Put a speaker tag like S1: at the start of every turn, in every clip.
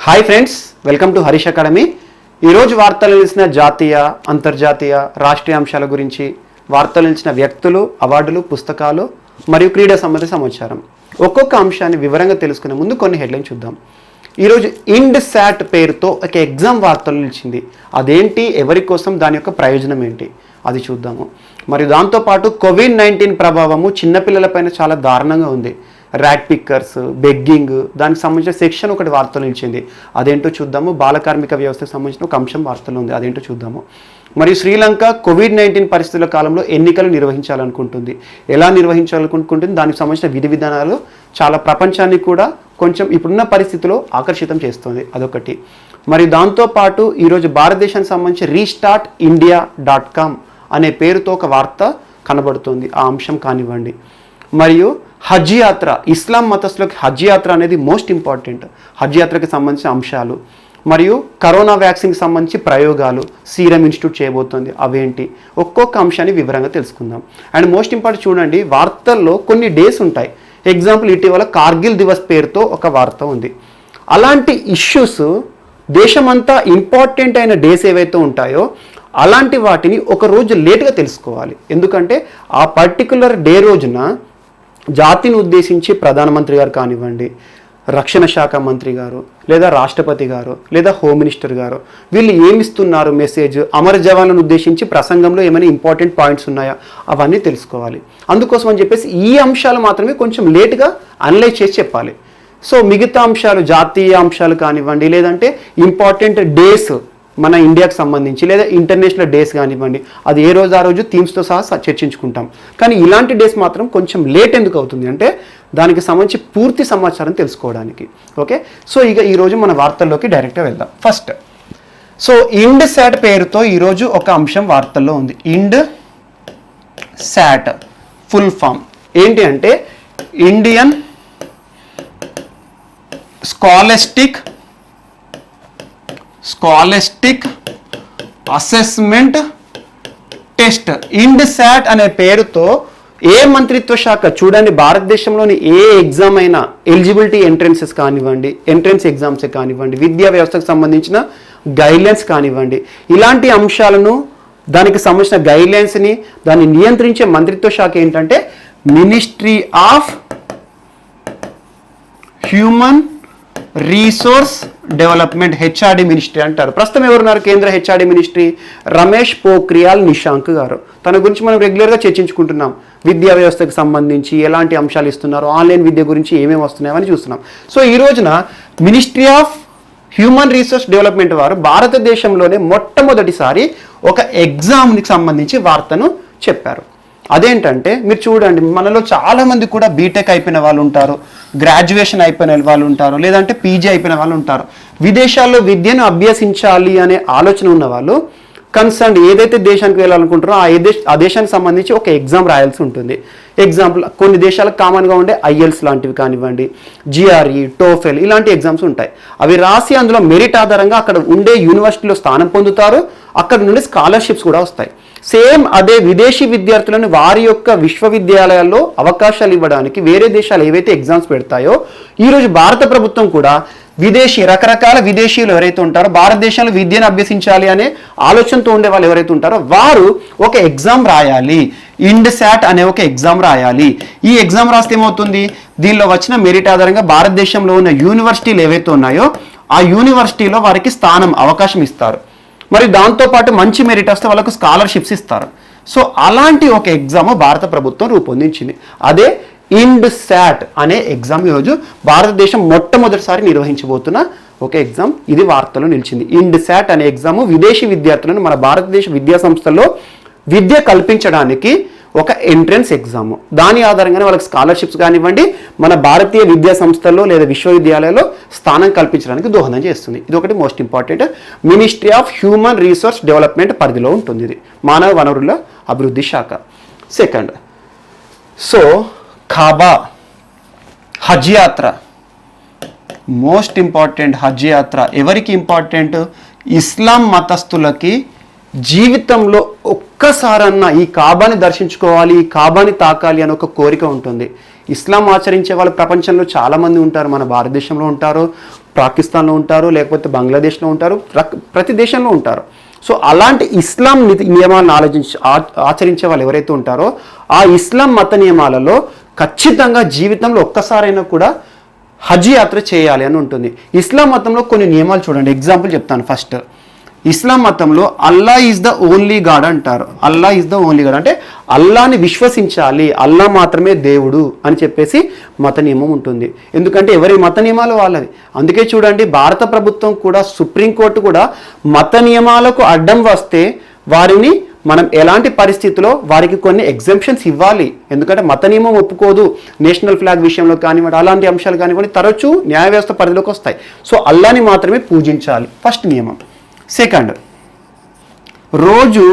S1: Hi friends, welcome to Harish academy. ఈరోజు వార్తలు నిలిచిన జాతీయ, అంతర్జాతీయ, రాష్ట్రీయ అంశాల గురించి వార్తలు నిలిచిన వ్యక్తులు, అవార్డులు, పుస్తకాలు మరియు క్రీడా సంబంధిత సమాచారం. ఒక్కొక్క అంశాన్ని వివరంగా తెలుసుకునే ముందు కొన్ని హెడ్లైన్ చూద్దాం. ఈరోజు ఇండ్ శాట్ పేరుతో ఒక ఎగ్జామ్ వార్తలు నిలిచింది. అదేంటి, ఎవరి కోసం, దాని యొక్క ప్రయోజనం ఏంటి, అది చూద్దాము. మరియు దాంతోపాటు కోవిడ్-19 ప్రభావము చిన్నపిల్లలపైన చాలా దారుణంగా ఉంది. ర్యాట్ పిక్కర్స్, బెగ్గింగ్, దానికి సంబంధించిన సెక్షన్ ఒకటి వార్తలు నిలిచింది. అదేంటో చూద్దాము. బాల కార్మిక వ్యవస్థకు సంబంధించిన ఒక అంశం వార్తలు ఉంది, అదేంటో చూద్దాము. మరియు శ్రీలంక కోవిడ్-19 పరిస్థితుల కాలంలో ఎన్నికలు నిర్వహించాలనుకుంటుంది. ఎలా నిర్వహించాలనుకుంటుంది, దానికి సంబంధించిన విధి విధానాలు చాలా ప్రపంచాన్ని కూడా కొంచెం ఇప్పుడున్న పరిస్థితిలో ఆకర్షితం చేస్తుంది, అదొకటి. మరియు దాంతోపాటు ఈరోజు భారతదేశానికి సంబంధించి restartindia.com అనే పేరుతో ఒక వార్త కనబడుతుంది, ఆ అంశం కానివ్వండి. మరియు హజ్ యాత్ర, ఇస్లాం మతస్థులకు హజ్ యాత్ర అనేది మోస్ట్ ఇంపార్టెంట్. హజ్ యాత్రకి సంబంధించిన అంశాలు మరియు కరోనా వ్యాక్సిన్కి సంబంధించి ప్రయోగాలు సీరం ఇన్స్టిట్యూట్ చేయబోతోంది, అవేంటి, ఒక్కొక్క అంశాన్ని వివరంగా తెలుసుకుందాం. అండ్ మోస్ట్ ఇంపార్టెంట్ చూడండి, వార్తల్లో కొన్ని డేస్ ఉంటాయి. ఎగ్జాంపుల్, ఇటీవల కార్గిల్ దివస్ పేరుతో ఒక వార్త ఉంది. అలాంటి ఇష్యూస్ దేశమంతా ఇంపార్టెంట్ అయిన డేస్ ఏవైతే ఉంటాయో అలాంటి వాటిని ఒక రోజు లేట్గా తెలుసుకోవాలి. ఎందుకంటే ఆ పర్టికులర్ డే రోజున జాతిని ఉద్దేశించి ప్రధానమంత్రి గారు కానివ్వండి, రక్షణ శాఖ మంత్రి గారు, లేదా రాష్ట్రపతి గారు, లేదా హోమ్ మినిస్టర్ గారు, వీళ్ళు ఏమిస్తున్నారు మెసేజ్, అమర జవాన్లను ఉద్దేశించి ప్రసంగంలో ఏమైనా ఇంపార్టెంట్ పాయింట్స్ ఉన్నాయా, అవన్నీ తెలుసుకోవాలి. అందుకోసం అని చెప్పేసి ఈ అంశాలు మాత్రమే కొంచెం లేట్గా అనలైజ్ చేసి చెప్పాలి. సో మిగతా అంశాలు, జాతీయ అంశాలు కానివ్వండి, లేదంటే ఇంపార్టెంట్ డేస్ మన ఇండియాకి సంబంధించి, లేదా ఇంటర్నేషనల్ డేస్ కానివ్వండి, అది ఏ రోజు ఆ రోజు థీమ్స్తో సహా చర్చించుకుంటాం. కానీ ఇలాంటి డేస్ మాత్రం కొంచెం లేట్ ఎందుకు అవుతుంది అంటే దానికి సంబంధించి పూర్తి సమాచారం తెలుసుకోవడానికి. ఓకే, సో ఇక ఈరోజు మన వార్తల్లోకి డైరెక్ట్గా వెళ్దాం. ఫస్ట్, సో ఇండ్ శాట్ పేరుతో ఈరోజు ఒక అంశం వార్తల్లో ఉంది. ఇండ్ శాట్ ఫుల్ ఫామ్ ఏంటి అంటే Indian scholastic assessment test. Ind SAT అనే పేరుతో ఏ మంత్రిత్వ శాఖ, చూడండి, భారతదేశంలోని ఏ ఎగ్జామ్ అయినా, ఎలిజిబిలిటీ ఎంట్రన్సెస్ కానివ్వండి, ఎంట్రన్స్ ఎగ్జామ్స్ కానివ్వండి, విద్యా వ్యవస్థకు సంబంధించిన గైడ్లైన్స్ కానివ్వండి, ఇలాంటి అంశాలను, దానికి సంబంధించిన గైడ్లైన్స్ని, దాన్ని నియంత్రించే మంత్రిత్వ శాఖ ఏంటంటే ministry of human resource development, HRD ministry అంటారు. ప్రస్తుతం ఎవరున్నారు కేంద్ర హెచ్ఆర్డి మినిస్ట్రీ? రమేష్ పోఖ్రియాల్ నిశాంక్ గారు. తన గురించి మనం రెగ్యులర్గా చర్చించుకుంటున్నాం. విద్యా వ్యవస్థకు సంబంధించి ఎలాంటి అంశాలు ఇస్తున్నారు, ఆన్లైన్ విద్య గురించి ఏమేమి వస్తున్నాయని చూస్తున్నాం. సో ఈ రోజున ministry of human resource development వారు భారతదేశంలోనే మొట్టమొదటిసారి ఒక ఎగ్జామ్కి సంబంధించి వార్తను చెప్పారు. అదేంటంటే మీరు చూడండి, మనలో చాలామంది కూడా బీటెక్ అయిపోయిన వాళ్ళు ఉంటారు, గ్రాడ్యుయేషన్ అయిపోయిన వాళ్ళు ఉంటారు, లేదంటే పీజీ అయిపోయిన వాళ్ళు ఉంటారు. విదేశాల్లో విద్యను అభ్యసించాలి అనే ఆలోచన ఉన్న వాళ్ళు కన్సర్న్ ఏదైతే దేశానికి వెళ్ళాలనుకుంటారో ఆ దేశానికి సంబంధించి ఒక ఎగ్జామ్ రాయాల్సి ఉంటుంది. ఎగ్జాంపుల్, కొన్ని దేశాలకు కామన్గా ఉండే ఐఎల్స్ లాంటివి కానివ్వండి, జిఆర్ఈ, టోఫెల్, ఇలాంటి ఎగ్జామ్స్ ఉంటాయి. అవి రాసి అందులో మెరిట్ ఆధారంగా అక్కడ ఉండే యూనివర్సిటీలో స్థానం పొందుతారు. అక్కడ నుండి స్కాలర్షిప్స్ కూడా వస్తాయి. సేమ్ అదే విదేశీ విద్యార్థులను వారి యొక్క విశ్వవిద్యాలయాల్లో అవకాశాలు ఇవ్వడానికి వేరే దేశాలు ఏవైతే ఎగ్జామ్స్ పెడతాయో, ఈరోజు భారత ప్రభుత్వం కూడా రకరకాల విదేశీయులు ఎవరైతే ఉంటారో, భారతదేశంలో విద్యను అభ్యసించాలి అనే ఆలోచనతో ఉండే వాళ్ళు ఎవరైతే ఉంటారో వారు ఒక ఎగ్జామ్ రాయాలి. ఇండ్ శాట్ అనే ఒక ఎగ్జామ్ రాయాలి. ఈ ఎగ్జామ్ రాస్తే ఏమవుతుంది, దీనిలో వచ్చిన మెరిట్ ఆధారంగా భారతదేశంలో ఉన్న యూనివర్సిటీలు ఏవైతే ఉన్నాయో ఆ యూనివర్సిటీలో వారికి స్థానం, అవకాశం ఇస్తారు. మరి దాంతోపాటు మంచి మెరిట్ వస్తే వాళ్ళకు స్కాలర్షిప్స్ ఇస్తారు. సో అలాంటి ఒక ఎగ్జామ్ భారత ప్రభుత్వం రూపొందించింది. అదే ఇండ్ శాట్ అనే ఎగ్జామ్ ఈరోజు భారతదేశం మొట్టమొదటిసారి నిర్వహించబోతున్న ఒక ఎగ్జామ్. ఇది వార్తలో నిలిచింది. ఇండ్ శాట్ అనే ఎగ్జామ్ విదేశీ విద్యార్థులను మన భారతదేశ విద్యా సంస్థల్లో విద్య కల్పించడానికి ఒక ఎంట్రన్స్ ఎగ్జామ్. దాని ఆధారంగానే వాళ్ళకి స్కాలర్షిప్స్ కానివ్వండి, మన భారతీయ విద్యా సంస్థల్లో లేదా విశ్వవిద్యాలయాల్లో స్థానం కల్పించడానికి దోహదం చేస్తుంది. ఇది ఒకటి most important. Ministry of human resource development పరిధిలో ఉంటుంది. ఇది మానవ వనరుల అభివృద్ధి శాఖ. సెకండ్, సో కాబా హజ్ యాత్ర, మోస్ట్ ఇంపార్టెంట్. హజ్ యాత్ర ఎవరికి ఇంపార్టెంట్? ఇస్లాం మతస్థులకి జీవితంలో ఒక్కసారన్నా ఈ కాబాని దర్శించుకోవాలి, ఈ కాబాని తాకాలి అని ఒక కోరిక ఉంటుంది. ఇస్లాం ఆచరించే వాళ్ళు ప్రపంచంలో చాలామంది ఉంటారు. మన భారతదేశంలో ఉంటారు, పాకిస్తాన్లో ఉంటారు, లేకపోతే బంగ్లాదేశ్లో ఉంటారు, ప్రతి దేశంలో ఉంటారు. సో అలాంటి ఇస్లాం నియమాలను ఆచరించే వాళ్ళు ఎవరైతే ఉంటారో ఆ ఇస్లాం మత నియమాలలో ఖచ్చితంగా జీవితంలో ఒక్కసారైనా కూడా హజ్ యాత్ర చేయాలి అని ఉంటుంది. ఇస్లాం మతంలో కొన్ని నియమాలు చూడండి. ఎగ్జాంపుల్ చెప్తాను. ఫస్ట్, ఇస్లాం మతంలో అల్లా ఈజ్ ద ఓన్లీ గాడ్ అంటారు. అల్లా ఈజ్ ద ఓన్లీ గాడ్ అంటే అల్లాని విశ్వసించాలి, అల్లా మాత్రమే దేవుడు అని చెప్పేసి మత నియమం ఉంటుంది. ఎందుకంటే ఎవరి మత నియమాలు వాళ్ళవి. అందుకే చూడండి, భారత ప్రభుత్వం కూడా, సుప్రీంకోర్టు కూడా మత నియమాలకు అడ్డం వస్తే వారిని మనం ఎలాంటి పరిస్థితుల్లో వారికి కొన్ని ఎగ్జంప్షన్స్ ఇవ్వాలి. ఎందుకంటే మత నియమం ఒప్పుకోదు. నేషనల్ ఫ్లాగ్ విషయంలో కానివ్వండి, అలాంటి అంశాలు కానివ్వండి తరచూ న్యాయ వ్యవస్థ పరిధిలోకి వస్తాయి. సో అల్లాని మాత్రమే పూజించాలి, ఫస్ట్ నియమం. సెకండ్, రోజు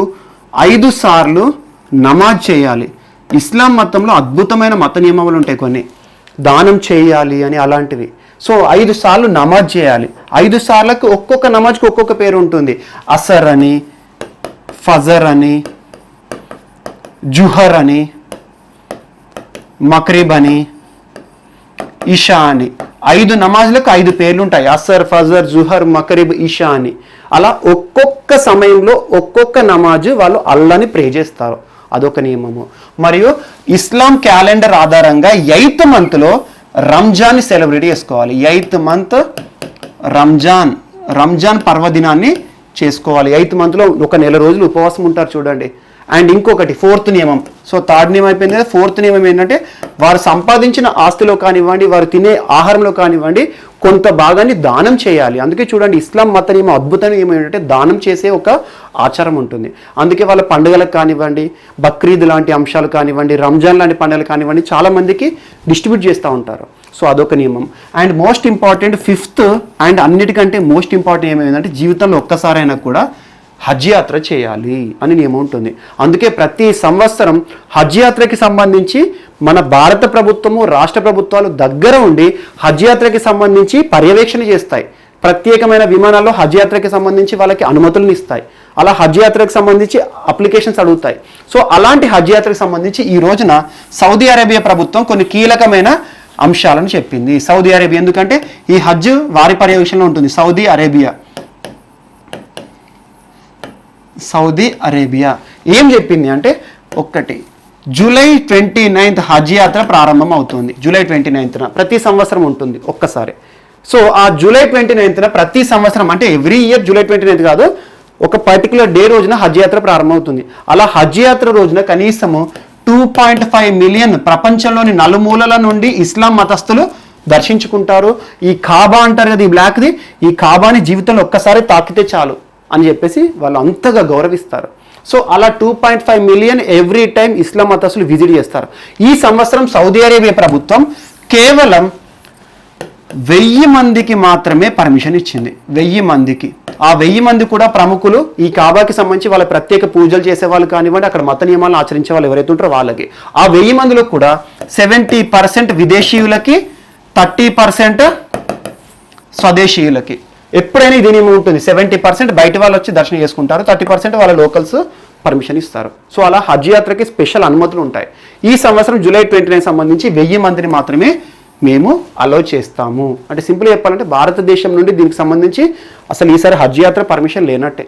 S1: 5 సార్లు నమాజ్ చేయాలి. ఇస్లాం మతంలో అద్భుతమైన మత నియమాలు ఉంటాయి కొన్ని. దానం చేయాలి అని అలాంటివి. సో 5 సార్లు నమాజ్ చేయాలి. 5 సార్లకు ఒక్కొక్క నమాజ్కి ఒక్కొక్క పేరు ఉంటుంది. అసర్ అని, ఫజర్ అని, జుహర్ అని, మక్రిబ్ అని, ఇషా అని. 5 నమాజ్లకు 5 పేర్లు ఉంటాయి. అసర్, ఫజర్, జుహర్, మక్రిబ్, ఇషా అని. అలా ఒక్కొక్క సమయంలో ఒక్కొక్క నమాజు వాళ్ళు అల్లాని ప్రే చేస్తారు. అదొక నియమము. మరియు ఇస్లాం క్యాలెండర్ ఆధారంగా 8th మంత్లో రంజాన్ని సెలబ్రేట్ చేసుకోవాలి. 8th మంత్ రంజాన్ పర్వదినాన్ని చేసుకోవాలి. 8th మంత్లో ఒక నెల రోజులు ఉపవాసం ఉంటారు చూడండి. అండ్ ఇంకొకటి 4th నియమం. సో 3rd నియమం అయిపోయింది కదా. 4th నియమం ఏంటంటే వారు సంపాదించిన ఆస్తిలో కానివ్వండి, వారు తినే ఆహారంలో కానివ్వండి కొంత భాగాన్ని దానం చేయాలి. అందుకే చూడండి, ఇస్లాం మత నియమం అద్భుతమైన నియమం ఏంటంటే దానం చేసే ఒక ఆచారం ఉంటుంది. అందుకే వాళ్ళ పండుగలకు కానివ్వండి, బక్రీద్ లాంటి అంశాలు కానివ్వండి, రంజాన్ లాంటి పండుగలు కానివ్వండి చాలామందికి డిస్ట్రిబ్యూట్ చేస్తూ ఉంటారు. సో అదొక నియమం. And most important 5th and అన్నిటికంటే మోస్ట్ ఇంపార్టెంట్ ఏమైందంటే జీవితంలో ఒక్కసారైనా కూడా హజ్ యాత్ర చేయాలి అని నియమం ఉంటుంది. అందుకే ప్రతి సంవత్సరం హజ్ యాత్రకి సంబంధించి మన భారత ప్రభుత్వము, రాష్ట్ర ప్రభుత్వాలు దగ్గర ఉండి హజ్ యాత్రకి సంబంధించి పర్యవేక్షణ చేస్తాయి. ప్రత్యేకమైన విమానాల్లో హజ్ యాత్రకి సంబంధించి వాళ్ళకి అనుమతులను ఇస్తాయి. అలా హజ్ యాత్రకు సంబంధించి అప్లికేషన్స్ అడుగుతాయి. సో అలాంటి హజ్ యాత్రకు సంబంధించి ఈ రోజున సౌదీ అరేబియా ప్రభుత్వం కొన్ని కీలకమైన అంశాలను చెప్పింది. సౌదీ అరేబియా ఎందుకంటే ఈ హజ్ వారి పర్యవేక్షణలో ఉంటుంది. సౌదీ అరేబియా ఏం చెప్పింది అంటే, ఒకటి, జూలై 29th హజ్ యాత్ర ప్రారంభం అవుతుంది. జూలై 29th ప్రతి సంవత్సరం ఉంటుంది ఒక్కసారి. సో ఆ జూలై 29th ప్రతి సంవత్సరం అంటే ఎవ్రీ ఇయర్ జూలై 29th కాదు, ఒక పర్టికులర్ డే రోజున హజ్ యాత్ర ప్రారంభమవుతుంది. అలా హజ్ యాత్ర రోజున కనీసము 2.5 మిలియన్ ప్రపంచంలోని నలుమూలల నుండి ఇస్లాం మతస్థులు దర్శించుకుంటారు. ఈ కాబా అంటారు కదా, ఈ బ్లాక్ది, ఈ కాబాని జీవితంలో ఒక్కసారి తాకితే చాలు అని చెప్పేసి వాళ్ళు అంతగా గౌరవిస్తారు. సో అలా 2.5 మిలియన్ ఎవ్రీ టైం ఇస్లాం మతస్థులు విజిట్ చేస్తారు. ఈ సంవత్సరం సౌదీ అరేబియా ప్రభుత్వం కేవలం 1000 మందికి మాత్రమే పర్మిషన్ ఇచ్చింది. 1000 మందికి. ఆ 1000 మంది కూడా ప్రముఖులు. ఈ కాబాకి సంబంధించి వాళ్ళ ప్రత్యేక పూజలు చేసే వాళ్ళు కానివ్వండి, అక్కడ మత నియమాలను ఆచరించే వాళ్ళు ఎవరైతే ఉంటారో వాళ్ళకి. ఆ 1000 మందిలో కూడా 70% విదేశీయులకి, 30% స్వదేశీయులకి. ఎప్పుడైనా ఇది నియమం ఉంటుంది. 70% బయట వాళ్ళు వచ్చి దర్శనం చేసుకుంటారు, 30% వాళ్ళ లోకల్స్ పర్మిషన్ ఇస్తారు. సో అలా హజ్ యాత్రకి స్పెషల్ అనుమతులు ఉంటాయి. ఈ సంవత్సరం జూలై 29 సంబంధించి 1000 మందిని మాత్రమే మేము అలో చేస్తాము. అంటే సింపుల్గా చెప్పాలంటే భారతదేశం నుండి దీనికి సంబంధించి అసలు ఈసారి హజ్ యాత్ర పర్మిషన్ లేనట్టే.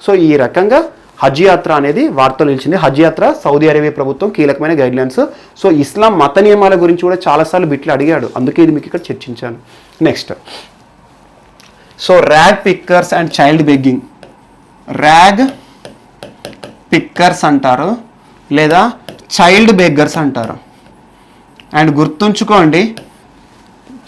S1: సో ఈ రకంగా హజ్ యాత్ర అనేది వార్తలు నిలిచింది. హజ్ యాత్ర సౌదీ అరేబియా ప్రభుత్వం కీలకమైన గైడ్లైన్స్. సో ఇస్లాం మత నియమాల గురించి కూడా చాలాసార్లు బిట్లు అడిగాడు, అందుకే ఇది మీకు ఇక్కడ చర్చించాను. Next, so rag pickers and child begging. Rag pickers అంటారు లేదా చైల్డ్ బెగ్గర్స్ అంటారు. అండ్ గుర్తుంచుకోండి,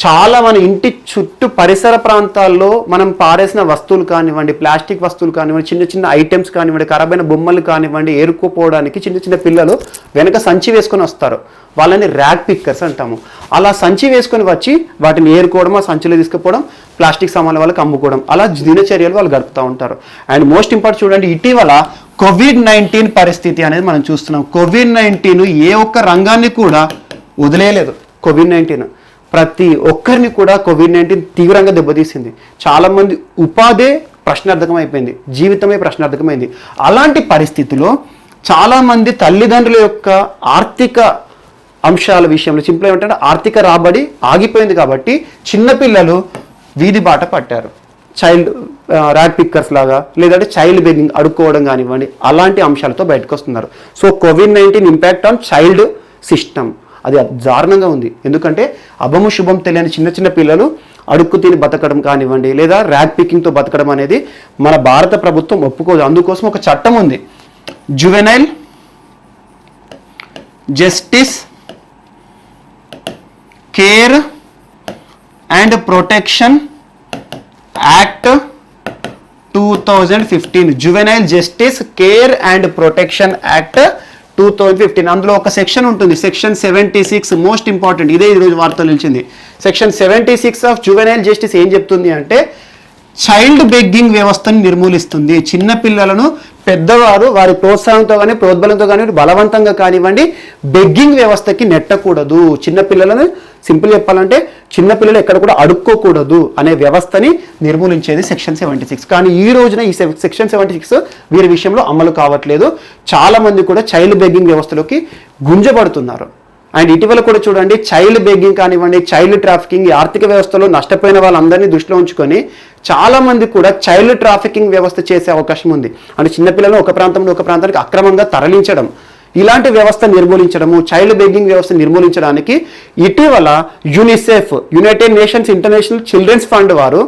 S1: చాలా మన ఇంటి చుట్టూ పరిసర ప్రాంతాల్లో మనం పారేసిన వస్తువులు కానివ్వండి, ప్లాస్టిక్ వస్తువులు కానివ్వండి, చిన్న చిన్న ఐటమ్స్ కానివ్వండి, ఖరాబైన బొమ్మలు కానివ్వండి, ఏరుకోపోవడానికి చిన్న చిన్న పిల్లలు వెనక సంచి వేసుకొని వస్తారు. వాళ్ళని ర్యాగ్ పిక్కర్స్ అంటాము. అలా సంచి వేసుకొని వచ్చి వాటిని ఏరుకోవడం, ఆ సంచిలో తీసుకుపోవడం, ప్లాస్టిక్ సామాన్ల వాళ్ళకి అమ్ముకోవడం, అలా దినచర్యలు వాళ్ళు గడుపుతూ ఉంటారు. అండ్ మోస్ట్ ఇంపార్టెంట్ చూడండి, ఇటీవల COVID-19 పరిస్థితి అనేది మనం చూస్తున్నాం. COVID-19 ఏ ఒక్క రంగాన్ని కూడా వదిలేయలేదు. COVID-19 ప్రతి ఒక్కరిని కూడా COVID-19 తీవ్రంగా దెబ్బతీసింది. చాలామంది ఉపాధే ప్రశ్నార్థకం అయిపోయింది, జీవితమే ప్రశ్నార్థకమైంది. అలాంటి పరిస్థితిలో చాలామంది తల్లిదండ్రుల యొక్క ఆర్థిక అంశాల విషయంలో సింపుల్ ఏమంటే ఆర్థిక రాబడి ఆగిపోయింది కాబట్టి చిన్నపిల్లలు వీధి బాట పట్టారు. చైల్డ్ ర్యాట్ పిక్కర్స్ లాగా, లేదంటే చైల్డ్ బెగ్గింగ్ అడుక్కోవడం కానివ్వండి, అలాంటి అంశాలతో బయటకు వస్తున్నారు. So COVID-19 impact on child system అది దారుణంగా ఉంది. ఎందుకంటే అభము శుభం తెలియని చిన్న చిన్న పిల్లలు అడుక్కు తిని బతకడం కానివ్వండి, లేదా ర్యాట్ పికింగ్తో బతకడం అనేది మన భారత ప్రభుత్వం ఒప్పుకోదు. అందుకోసం ఒక చట్టం ఉంది, juvenile justice care and protection act 2015, juvenile justice care and protection act 2015. అందులో ఒక సెక్షన్ ఉంటుంది, సెక్షన్ 76, మోస్ట్ ఇంపార్టెంట్. ఇదే ఈరోజు వార్తలు నిలిచింది. సెక్షన్ 76 ఆఫ్ జువెనైల్ జస్టిస్ ఏం చెప్తుంది అంటే చైల్డ్ బెగ్గింగ్ వ్యవస్థను నిర్మూలిస్తుంది. చిన్న పిల్లలను పెద్దవారు వారి ప్రోత్సాహంతో కానీ ప్రోద్బలంతో కానీ బలవంతంగా కానివ్వండి బెగ్గింగ్ వ్యవస్థకి నెట్టకూడదు. చిన్నపిల్లలను సింపుల్ చెప్పాలంటే చిన్నపిల్లలు ఎక్కడ కూడా అడుక్కోకూడదు అనే వ్యవస్థని నిర్మూలించేది సెక్షన్ 76. కానీ ఈ రోజున ఈ సెక్షన్ 76 వీరి విషయంలో అమలు కావట్లేదు. చాలా మంది కూడా చైల్డ్ బెగ్గింగ్ వ్యవస్థలోకి గుంజబడుతున్నారు. అండ్ ఇటీవల కూడా చూడండి, చైల్డ్ బెగ్గింగ్ కానివ్వండి, చైల్డ్ ట్రాఫికింగ్, ఆర్థిక వ్యవస్థలో నష్టపోయిన వాళ్ళందరినీ దృష్టిలో ఉంచుకొని చాలా మంది కూడా చైల్డ్ ట్రాఫికింగ్ వ్యవస్థ చేసే అవకాశం ఉంది. అంటే చిన్నపిల్లలను ఒక ప్రాంతం ఒక ప్రాంతానికి అక్రమంగా తరలించడం, ఇలాంటి వ్యవస్థ నిర్మూలించడము, చైల్డ్ బెగ్గింగ్ వ్యవస్థ నిర్మూలించడానికి ఇటీవల UNICEF, United Nations International Children's Fund వారు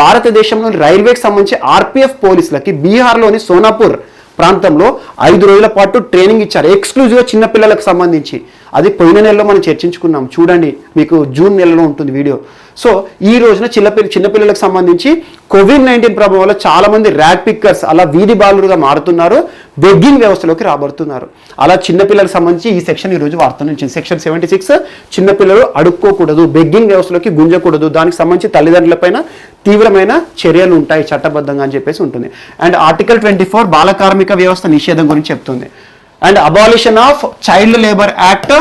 S1: భారతదేశంలోని రైల్వేకి సంబంధించి ఆర్పిఎఫ్ పోలీసులకి బీహార్లోని సోనాపూర్ ప్రాంతంలో 5 రోజుల పాటు ట్రైనింగ్ ఇచ్చారు, ఎక్స్క్లూజివ్గా చిన్నపిల్లలకు సంబంధించి. అది పోయిన నెలలో మనం చర్చించుకున్నాం, చూడండి, మీకు జూన్ నెలలో ఉంటుంది వీడియో. సో ఈ రోజున చిన్నపిల్లలకు సంబంధించి కోవిడ్-19 ప్రభావం వల్ల చాలా మంది ర్యాట్ పిక్కర్స్ అలా వీధి బాలురుగా మారుతున్నారు, బెగ్గింగ్ వ్యవస్థలోకి రాబడుతున్నారు. అలా చిన్నపిల్లలకు సంబంధించి ఈ సెక్షన్ ఈరోజు వార్త నుంచి సెక్షన్ 76, చిన్నపిల్లలు అడుక్కోకూడదు, బెగ్గింగ్ వ్యవస్థలోకి గుంజకూడదు, దానికి సంబంధించి తల్లిదండ్రులపైన తీవ్రమైన చర్యలు ఉంటాయి చట్టబద్ధంగా అని చెప్పేసి ఉంటుంది. అండ్ ఆర్టికల్ 24 బాల కార్మిక వ్యవస్థ నిషేధం గురించి చెప్తుంది. And abolition of child labour act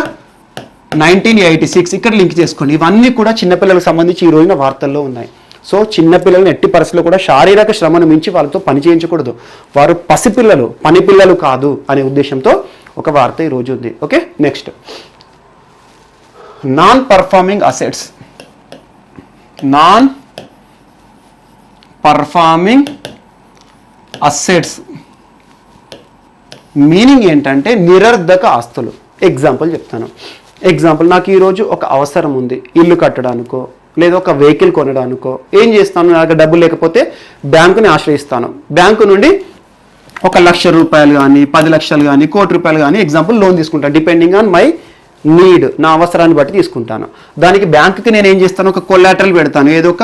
S1: 1986 ఇక్కడ లింక్ చేసుకోండి. ఇవన్నీ కూడా చిన్నపిల్లలకు సంబంధించి ఈ రోజున వార్తల్లో ఉన్నాయి. సో చిన్నపిల్లలను ఎట్టి పరిస్థితుల్లో కూడా శారీరక శ్రమను మించి వాళ్ళతో పని చేయించకూడదు. వారు పసిపిల్లలు, పని పిల్లలు కాదు అనే ఉద్దేశంతో ఒక వార్త ఈరోజు ఉంది. Okay, next non performing assets. Non performing assets meaning ఏంటంటే నిరర్ధక ఆస్తులు. ఎగ్జాంపుల్ చెప్తాను. ఎగ్జాంపుల్, నాకు ఈరోజు ఒక అవసరం ఉంది, ఇల్లు కట్టడానికో లేదా ఒక వెహికల్ కొనడానికో. ఏం చేస్తాను, నాకు డబ్బు లేకపోతే బ్యాంకుని ఆశ్రయిస్తాను. బ్యాంకు నుండి 1,00,000 రూపాయలు కానీ 10 లక్షలు కానీ 1 కోటి రూపాయలు కానీ ఎగ్జాంపుల్ లోన్ తీసుకుంటాను. డిపెండింగ్ ఆన్ మై నీడ్, నా అవసరాన్ని బట్టి తీసుకుంటాను. దానికి బ్యాంకుకి నేను ఏం చేస్తాను, ఒక కొలాటరల్ పెడతాను, ఏదో ఒక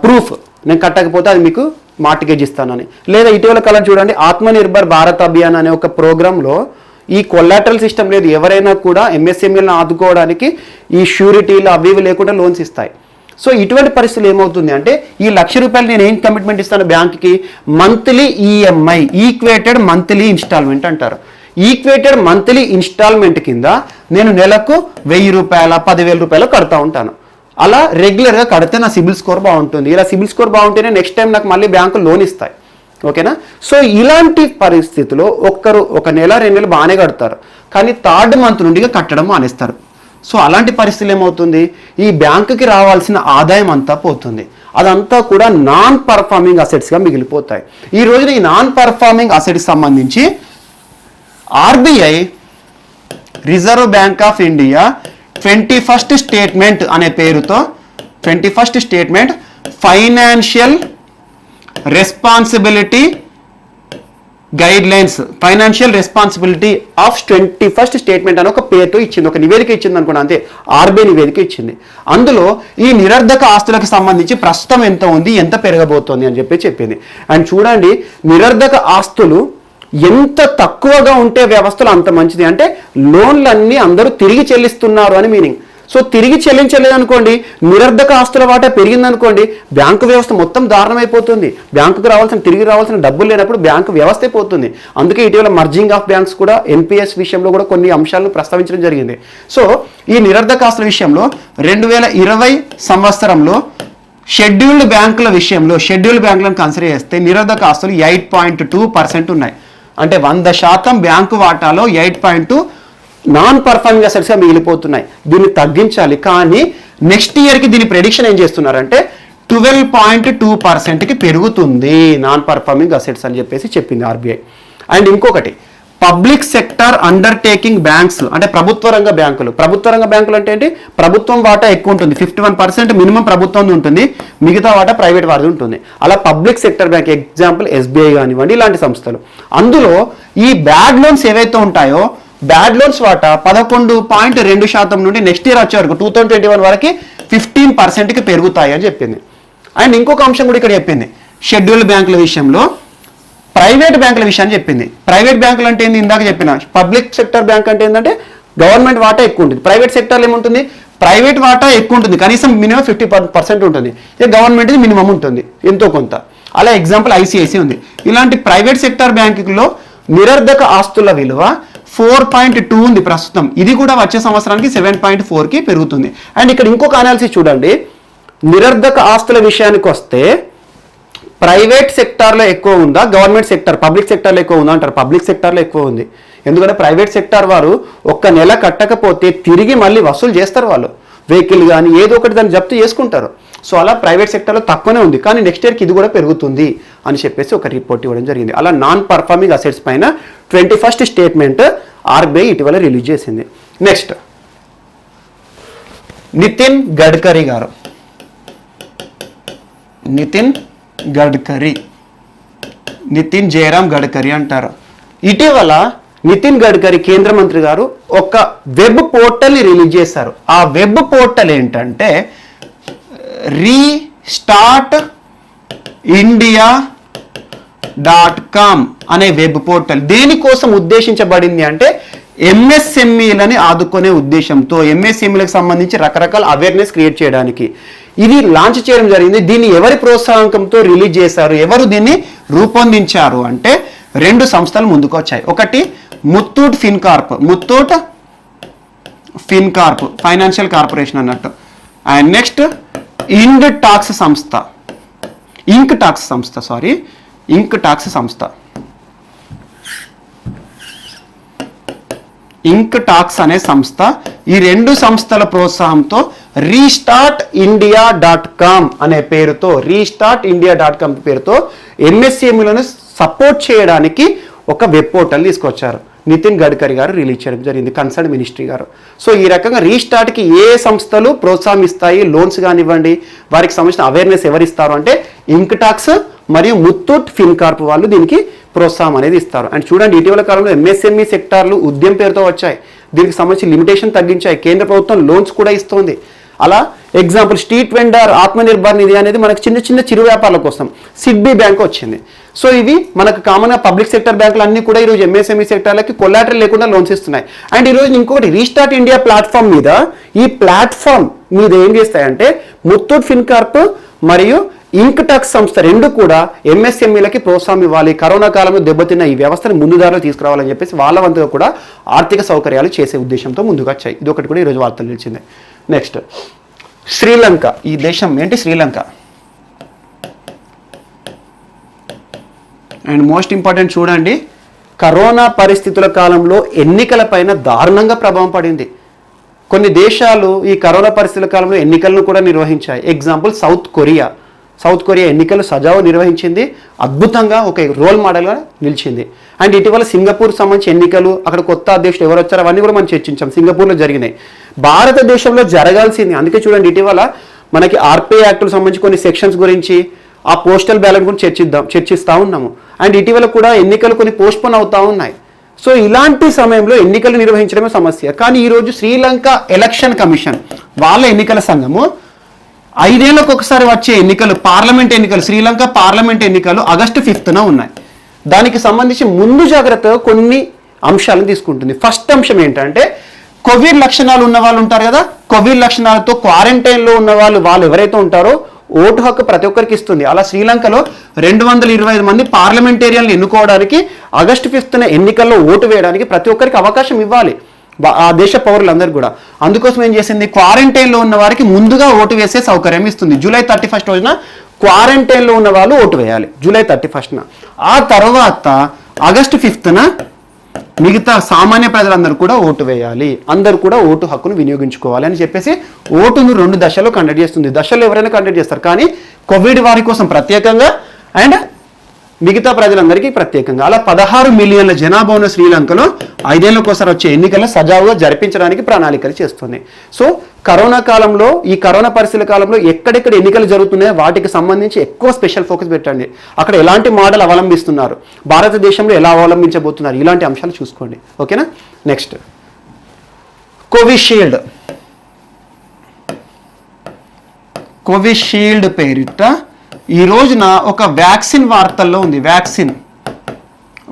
S1: ప్రూఫ్, నేను కట్టకపోతే అది మీకు మార్టిగేజ్ ఇస్తానని. లేదా ఇటీవల కాలం చూడండి, ఆత్మనిర్భర్ భారత్ అభియాన్ అనే ఒక ప్రోగ్రాంలో ఈ కొలాటరల్ సిస్టమ్ లేదు. ఎవరైనా కూడా ఎంఎస్ఎంఈలను ఆదుకోవడానికి ఈ ష్యూరిటీలు అవి ఇవి లేకుండా లోన్స్ ఇస్తాయి. సో ఇటువంటి పరిస్థితులు ఏమవుతుంది అంటే, ఈ 1,00,000 రూపాయలు నేను ఏం కమిట్మెంట్ ఇస్తాను బ్యాంక్కి, monthly EMI, equated monthly instalment అంటారు. ఈక్వేటెడ్ మంత్లీ ఇన్స్టాల్మెంట్ కింద నేను నెలకు 1,000 రూపాయల 10,000 రూపాయలు కడతా ఉంటాను. అలా రెగ్యులర్గా కడితే నా సిబిల్ స్కోర్ బాగుంటుంది. ఇలా సిబిల్ స్కోర్ బాగుంటేనే నెక్స్ట్ టైం నాకు మళ్ళీ బ్యాంకు లోన్ ఇస్తాయి. ఓకేనా? సో ఇలాంటి పరిస్థితిలో ఒక నెల 2 నెలలు బాగానే కడతారు, కానీ 3rd మంత్ నుండి కట్టడం మానేస్తారు. సో అలాంటి పరిస్థితులు ఏమవుతుంది, ఈ బ్యాంకుకి రావాల్సిన ఆదాయం అంతా పోతుంది. అదంతా కూడా నాన్ పర్ఫార్మింగ్ అసెట్స్గా మిగిలిపోతాయి. ఈ రోజున ఈ నాన్ పర్ఫార్మింగ్ అసెట్స్ సంబంధించి RBI, reserve bank of India 21st statement అనే పేరుతో 21st statement financial responsibility guide lines, financial responsibility of 21st statement అని ఒక పేరుతో ఇచ్చింది, ఒక నివేదిక ఇచ్చింది అనుకున్నా, అంతే. ఆర్బీఐ నివేదిక ఇచ్చింది. అందులో ఈ నిరర్ధక ఆస్తులకు సంబంధించి ప్రస్తుతం ఎంత ఉంది, ఎంత పెరగబోతోంది అని చెప్పింది. అండ్ చూడండి, నిరర్ధక ఆస్తులు ఎంత తక్కువగా ఉంటే వ్యవస్థలు అంత మంచిది. అంటే లోన్లన్నీ అందరూ తిరిగి చెల్లిస్తున్నారు అని మీనింగ్. సో తిరిగి చెల్లించలేదనుకోండి, నిరర్ధక ఆస్తుల వాటా పెరిగిందనుకోండి, బ్యాంకు వ్యవస్థ మొత్తం దారుణమైపోతుంది. బ్యాంకుకు తిరిగి రావాల్సిన డబ్బులు లేనప్పుడు బ్యాంకు వ్యవస్థే పోతుంది. అందుకే ఇటీవల మర్జింగ్ ఆఫ్ బ్యాంక్స్ కూడా ఎన్పిఎస్ విషయంలో కూడా కొన్ని అంశాలను ప్రస్తావించడం జరిగింది. సో ఈ నిరర్ధక ఆస్తుల విషయంలో 2020 సంవత్సరంలో షెడ్యూల్డ్ బ్యాంకుల విషయంలో, షెడ్యూల్డ్ బ్యాంకులను కన్సిడర్ చేస్తే నిరర్ధక ఆస్తులు 8.2% ఉన్నాయి. అంటే 100% బ్యాంకు వాటాలో 8.2 నాన్ పర్ఫార్మింగ్ అసెట్స్గా మిగిలిపోతున్నాయి. దీన్ని తగ్గించాలి. కానీ నెక్స్ట్ ఇయర్కి దీని ప్రెడిక్షన్ ఏం చేస్తున్నారంటే 12.2%కి పెరుగుతుంది నాన్ పర్ఫార్మింగ్ అసెట్స్ అని చెప్పేసి చెప్పింది ఆర్బీఐ. అండ్ ఇంకొకటి, పబ్లిక్ సెక్టర్ అండర్టేకింగ్ బ్యాంక్స్ అంటే ప్రభుత్వ రంగ బ్యాంకులు. ప్రభుత్వ రంగ బ్యాంకులు అంటే ఏంటి? ప్రభుత్వం వాటా ఎక్కువ ఉంటుంది, 51% మినిమం ప్రభుత్వం ఉంటుంది, మిగతా వాటా ప్రైవేట్ వారిది ఉంటుంది. అలా public sector bank, example SBI కానివ్వండి, ఇలాంటి సంస్థలు. అందులో ఈ బ్యాడ్ లోన్స్ ఏవైతే ఉంటాయో బ్యాడ్ లోన్స్ వాటా 11.2% నుండి నెక్స్ట్ ఇయర్ వచ్చే వరకు 2021 వరకు 15%కి పెరుగుతాయి అని చెప్పింది. అండ్ ఇంకొక అంశం కూడా ఇక్కడ చెప్పింది, షెడ్యూల్డ్ బ్యాంకుల విషయంలో ప్రైవేట్ బ్యాంకుల విషయాన్ని చెప్పింది. ప్రైవేట్ బ్యాంకులు అంటే ఏంది? ఇందాక చెప్పిన పబ్లిక్ సెక్టర్ బ్యాంక్ అంటే ఏంటంటే గవర్నమెంట్ వాటా ఎక్కువ ఉంటుంది. ప్రైవేట్ సెక్టర్లో ఏముంటుంది? ప్రైవేట్ వాటా ఎక్కువ ఉంటుంది, కనీసం మినిమం 50% ఉంటుంది. గవర్నమెంట్ మినిమం ఉంటుంది ఎంతో కొంత. అలా ఎగ్జాంపుల్ ఐసిఐసి ఉంది. ఇలాంటి ప్రైవేట్ సెక్టర్ బ్యాంకుల్లో నిరర్ధక ఆస్తుల విలువ 4.2 ఉంది ప్రస్తుతం. ఇది కూడా వచ్చే సంవత్సరానికి 7.4కి పెరుగుతుంది. అండ్ ఇక్కడ ఇంకొక అనాలిసిస్ చూడండి, నిరర్ధక ఆస్తుల విషయానికి వస్తే ప్రైవేట్ సెక్టార్లో ఎక్కువ ఉందా, గవర్నమెంట్ సెక్టర్ పబ్లిక్ సెక్టార్లో ఎక్కువ ఉందా అంటారు. పబ్లిక్ సెక్టార్లో ఎక్కువ ఉంది. ఎందుకంటే ప్రైవేట్ సెక్టార్ వారు ఒక్క నెల కట్టకపోతే తిరిగి మళ్ళీ వసూలు చేస్తారు. వాళ్ళు వెహికల్ కానీ ఏదో ఒకటి దాన్ని జప్తు చేసుకుంటారు. సో అలా ప్రైవేట్ సెక్టర్లో తక్కువనే ఉంది, కానీ నెక్స్ట్ ఇయర్కి ఇది కూడా పెరుగుతుంది అని చెప్పేసి ఒక రిపోర్ట్ ఇవ్వడం జరిగింది. అలా నాన్ పర్ఫార్మింగ్ అసెట్స్ పైన 21st స్టేట్మెంట్ ఆర్బీఐ ఇటీవల రిలీజ్ చేసింది. నెక్స్ట్, నితిన్ గడ్కరీ గారు. నితిన్ జయరామ్ గడ్కరీ అంటారు. ఇటీవల నితిన్ గడ్కరీ కేంద్ర మంత్రి గారు ఒక వెబ్ పోర్టల్ని రిలీజ్ చేశారు. ఆ వెబ్ పోర్టల్ ఏంటంటే రీస్టార్ట్ ఇండియా.com అనే వెబ్ పోర్టల్. దేనికోసం ఉద్దేశించబడింది అంటే ఎంఎస్ఎంఈలని ఆదుకునే ఉద్దేశంతో, ఎంఎస్ఎంఈలకు సంబంధించి రకరకాల అవేర్నెస్ క్రియేట్ చేయడానికి ఇది లాంచ్ చేయడం జరిగింది. దీన్ని ఎవరి ప్రోత్సాహకంతో రిలీజ్ చేశారు, ఎవరు దీన్ని రూపొందించారు అంటే 2 సంస్థలు ముందుకు వచ్చాయి. ఒకటి ముత్తూట్ ఫిన్కార్ప్ ఫైనాన్షియల్ కార్పొరేషన్ అన్నట్టు. అండ్ నెక్స్ట్ ఇంక్ టాక్స్ అనే సంస్థ. ఈ 2 సంస్థల ప్రోత్సాహంతో రీస్టార్ట్.ఇండియా.com అనే పేరుతో ఎంఎస్ఎంఈలను సపోర్ట్ చేయడానికి ఒక వెబ్ పోర్టల్ తీసుకొచ్చారు. నితిన్ గడ్కరీ గారు రిలీజ్ చేయడం జరిగింది, కన్సర్న్ మినిస్ట్రీ గారు. సో ఈ రకంగా రీస్టార్ట్కి ఏ సంస్థలు ప్రోత్సాహం ఇస్తాయి, లోన్స్ కానివ్వండి, వారికి సంబంధించిన అవేర్నెస్ ఎవరిస్తారు అంటే ఇంక్ టాక్స్ మరియు ముత్తూట్ ఫిన్కార్ప్ వాళ్ళు దీనికి ప్రోత్సాహం అనేది ఇస్తారు. అండ్ చూడండి, ఇటీవల కాలంలో ఎంఎస్ఎంఈ సెక్టార్లు ఉద్యమ పేరుతో వచ్చాయి. దీనికి సంబంధించి లిమిటేషన్ తగ్గించాయి. కేంద్ర ప్రభుత్వం లోన్స్ కూడా ఇస్తుంది. అలా ఎగ్జాంపుల్ స్ట్రీట్ వెండర్ ఆత్మనిర్భర్ నిధి అనేది మనకు చిన్న చిన్న చిరు వ్యాపారాల కోసం సిడ్బీ బ్యాంక్ వచ్చింది. సో ఇవి మనకు కామన్గా పబ్లిక్ సెక్టర్ బ్యాంకులు అన్నీ కూడా ఈరోజు ఎంఎస్ఎంఈ సెక్టార్లకి కొలాటరల్ లేకుండా లోన్స్ ఇస్తున్నాయి. అండ్ ఈరోజు ఇంకొకటి రీస్టార్ట్ ఇండియా ప్లాట్ఫామ్ మీద, ఈ ప్లాట్ఫామ్ మీద ఏం చేస్తాయంటే ముత్తూట్ ఫిన్కార్ప్ మరియు ఇంక్ టాక్స్ సంస్థ 2 కూడా ఎంఎస్ఎంఈలకి ప్రోత్సాహం ఇవ్వాలి, కరోనా కాలంలో దెబ్బతిన్న ఈ వ్యవస్థను ముందుదారిలో తీసుకురావాలని చెప్పేసి వాళ్ళ వంతుగా కూడా ఆర్థిక సౌకర్యాలు చేసే ఉద్దేశంతో ముందుకు వచ్చాయి. ఇది ఒకటి కూడా ఈరోజు వార్తలు నిలిచింది. నెక్స్ట్, శ్రీలంక. ఈ దేశం ఏంటి? శ్రీలంక. అండ్ మోస్ట్ ఇంపార్టెంట్ చూడండి, కరోనా పరిస్థితుల కాలంలో ఎన్నికల పైన దారుణంగా ప్రభావం పడింది. కొన్ని దేశాలు ఈ కరోనా పరిస్థితుల కాలంలో ఎన్నికలను కూడా నిర్వహించాయి. ఎగ్జాంపుల్ సౌత్ కొరియా ఎన్నికలు సజావు నిర్వహించింది, అద్భుతంగా ఒక రోల్ మోడల్గా నిలిచింది. అండ్ ఇటీవల సింగపూర్ సంబంధించి ఎన్నికలు, అక్కడ కొత్త అధ్యక్షులు ఎవరు వచ్చారో అవన్నీ కూడా మనం చర్చించాం. సింగపూర్లో జరిగినాయి. భారతదేశంలో జరగాల్సింది, అందుకే చూడండి ఇటీవల మనకి ఆర్పీఐ యాక్టులకు సంబంధించి కొన్ని సెక్షన్స్ గురించి, ఆ పోస్టల్ బ్యాలెట్ గురించి చర్చిస్తూ ఉన్నాము. అండ్ ఇటీవల కూడా ఎన్నికలు కొన్ని పోస్ట్పోన్ అవుతూ ఉన్నాయి. సో ఇలాంటి సమయంలో ఎన్నికలు నిర్వహించడమే సమస్య. కానీ ఈరోజు శ్రీలంక ఎలక్షన్ కమిషన్ వాళ్ళ ఎన్నికల సంఘము 5 ఏళ్లకు ఒకసారి వచ్చే ఎన్నికలు, పార్లమెంట్ ఎన్నికలు, శ్రీలంక పార్లమెంట్ ఎన్నికలు August 5న ఉన్నాయి. దానికి సంబంధించి ముందు జాగ్రత్తగా కొన్ని అంశాలను తీసుకుంటుంది. ఫస్ట్ అంశం ఏంటంటే కోవిడ్ లక్షణాలు ఉన్న వాళ్ళు ఉంటారు కదా, కోవిడ్ లక్షణాలతో క్వారంటైన్లో ఉన్న వాళ్ళు ఎవరైతే ఉంటారో ఓటు హక్కు ప్రతి ఒక్కరికి ఇస్తుంది. అలా శ్రీలంకలో 225 మంది పార్లమెంటేరియన్లు ఎన్నుకోవడానికి August 5న ఎన్నికల్లో ఓటు వేయడానికి ప్రతి ఒక్కరికి అవకాశం ఇవ్వాలి, ఆ దేశ పౌరులందరూ కూడా. అందుకోసం ఏం చేసింది, క్వారంటైన్లో ఉన్న వారికి ముందుగా ఓటు వేసే సౌకర్యం ఇస్తుంది. July 31 రోజున క్వారంటైన్లో ఉన్న వాళ్ళు ఓటు వేయాలి, July 31న. ఆ తర్వాత August 5న మిగతా సామాన్య ప్రజలందరూ కూడా ఓటు వేయాలి, అందరూ కూడా ఓటు హక్కును వినియోగించుకోవాలి అని చెప్పేసి ఓటును 2 దశల్లో కండక్ట్ చేస్తుంది. దశల్లో ఎవరైనా కండక్ట్ చేస్తారు, కానీ కోవిడ్ వారి కోసం ప్రత్యేకంగా అండ్ మిగతా ప్రజలందరికీ ప్రత్యేకంగా అలా 16 మిలియన్ల జనాభా ఉన్న శ్రీలంకలో 5 ఏళ్లకోసారి వచ్చే ఎన్నికలను సజావుగా జరిపించడానికి ప్రణాళికలు చేస్తుంది. సో కరోనా కాలంలో, ఈ కరోనా పరిస్థితుల కాలంలో ఎక్కడెక్కడ ఎన్నికలు జరుగుతున్నాయో వాటికి సంబంధించి ఎక్కువ స్పెషల్ ఫోకస్ పెట్టండి. అక్కడ ఎలాంటి మోడల్ అవలంబిస్తున్నారు, భారతదేశంలో ఎలా అవలంబించబోతున్నారు, ఇలాంటి అంశాలు చూసుకోండి. ఓకేనా. నెక్స్ట్ కోవిషీల్డ్ పేరిట ఈ రోజున ఒక వ్యాక్సిన్ వార్తల్లో ఉంది.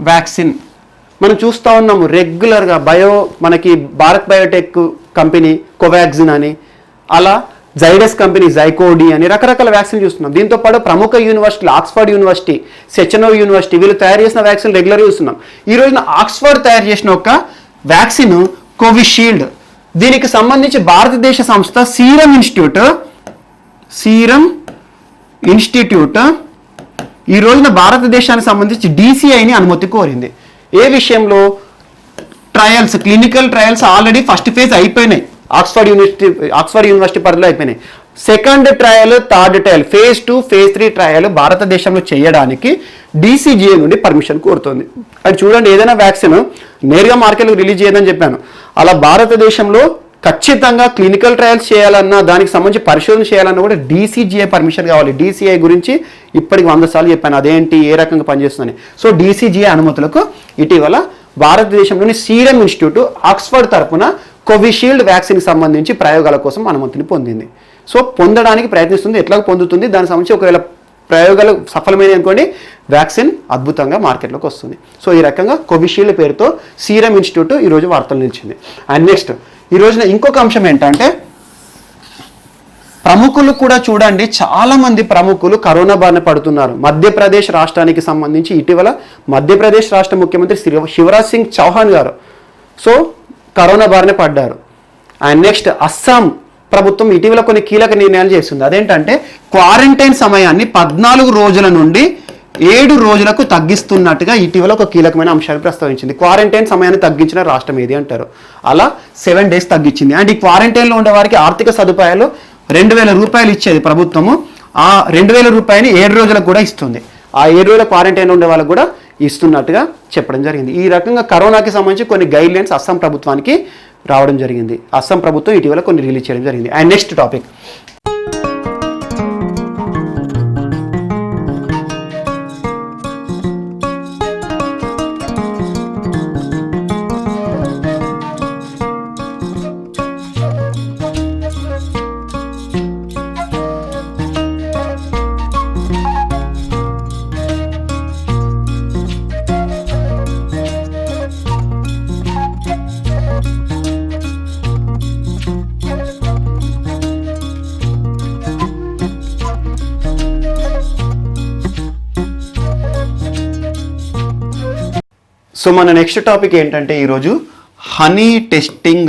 S1: వ్యాక్సిన్ మనం చూస్తూ ఉన్నాము రెగ్యులర్గా. మనకి భారత్ బయోటెక్ కంపెనీ కోవాక్సిన్ అని, అలా జైడస్ కంపెనీ జైకోడి అని రకరకాల వ్యాక్సిన్ చూస్తున్నాం. దీంతో పాటు ప్రముఖ యూనివర్సిటీలు ఆక్స్ఫర్డ్ యూనివర్సిటీ, సెచనో యూనివర్సిటీ వీళ్ళు తయారు చేసిన వ్యాక్సిన్ రెగ్యులర్గా చూస్తున్నాం. ఈ రోజున ఆక్స్ఫర్డ్ తయారు చేసిన ఒక వ్యాక్సిన్ కోవిషీల్డ్. దీనికి సంబంధించి భారతదేశ సంస్థ సీరం ఇన్స్టిట్యూట్ ఈ రోజున భారతదేశానికి సంబంధించి DCIని అనుమతి కోరింది. ఏ విషయంలో? Clinical trials already first phase అయిపోయినాయి, ఆక్స్ఫర్డ్ యూనివర్సిటీ పరిధిలో అయిపోయినాయి. Second trial, third trial, phase 2, phase 3 trial భారతదేశంలో చేయడానికి DCGI నుండి పర్మిషన్ కోరుతుంది. అది చూడండి, ఏదైనా వ్యాక్సిన్ నేరుగా మార్కెట్లోకి రిలీజ్ చేయదని చెప్పాను. అలా భారతదేశంలో ఖచ్చితంగా క్లినికల్ ట్రయల్స్ చేయాలన్నా, దానికి సంబంధించి పరిశోధన చేయాలన్నా కూడా DCGI పర్మిషన్ కావాలి. DCI గురించి ఇప్పటికి 100 సార్లు చెప్పాను, అదేంటి, ఏ రకంగా పనిచేస్తుందని. సో DCGI అనుమతులకు ఇటీవల భారతదేశంలోని సీరం ఇన్స్టిట్యూట్ ఆక్స్ఫర్డ్ తరపున కోవిషీల్డ్ వ్యాక్సిన్కి సంబంధించి ప్రయోగాల కోసం అనుమతిని పొందింది. సో పొందడానికి ప్రయత్నిస్తుంది. ఎట్లా పొందుతుంది దానికి సంబంధించి ఒకవేళ ప్రయోగాలు సఫలమైన అనుకోండి, వ్యాక్సిన్ అద్భుతంగా మార్కెట్లోకి వస్తుంది. సో ఈ రకంగా కోవిషీల్డ్ పేరుతో సీరం ఇన్స్టిట్యూట్ ఈరోజు వార్తలు నిలిచింది. అండ్ నెక్స్ట్ ఈ రోజున ఇంకొక అంశం ఏంటంటే, ప్రముఖులు కూడా చూడండి, చాలా మంది ప్రముఖులు కరోనా బారిన పడుతున్నారు. మధ్యప్రదేశ్ రాష్ట్రానికి సంబంధించి ఇటీవల మధ్యప్రదేశ్ రాష్ట్ర ముఖ్యమంత్రి శివరాజ్ సింగ్ చౌహాన్ గారు సో కరోనా బారిన పడ్డారు. అండ్ నెక్స్ట్ అస్సాం ప్రభుత్వం ఇటీవల కొన్ని కీలక నిర్ణయాలు చేస్తుంది. అదేంటంటే క్వారంటైన్ సమయాన్ని 14 రోజుల నుండి 7 రోజులకు తగ్గిస్తున్నట్టుగా ఇటీవల ఒక కీలకమైన అంశాన్ని ప్రస్తావించింది. క్వారంటైన్ సమయాన్ని తగ్గించిన రాష్ట్రం ఏది అంటారు. అలా 7 days తగ్గించింది. అండ్ ఈ క్వారంటైన్లో ఉండే వారికి ఆర్థిక సదుపాయాలు 2,000 రూపాయలు ఇచ్చేది ప్రభుత్వము. ఆ 2,000 రూపాయలని 7 రోజులకు కూడా ఇస్తుంది. ఆ 7 రోజుల క్వారంటైన్ ఉండే వాళ్ళకు కూడా ఇస్తున్నట్టుగా చెప్పడం జరిగింది. ఈ రకంగా కరోనాకి సంబంధించి కొన్ని గైడ్ లైన్స్ అస్సాం ప్రభుత్వానికి రావడం జరిగింది. అస్సాం ప్రభుత్వం ఇటీవల కొన్ని రిలీజ్ చేయడం జరిగింది. అండ్ నెక్స్ట్ టాపిక్, సో మన నెక్స్ట్ టాపిక్ ఏంటంటే ఈరోజు హనీ టెస్టింగ్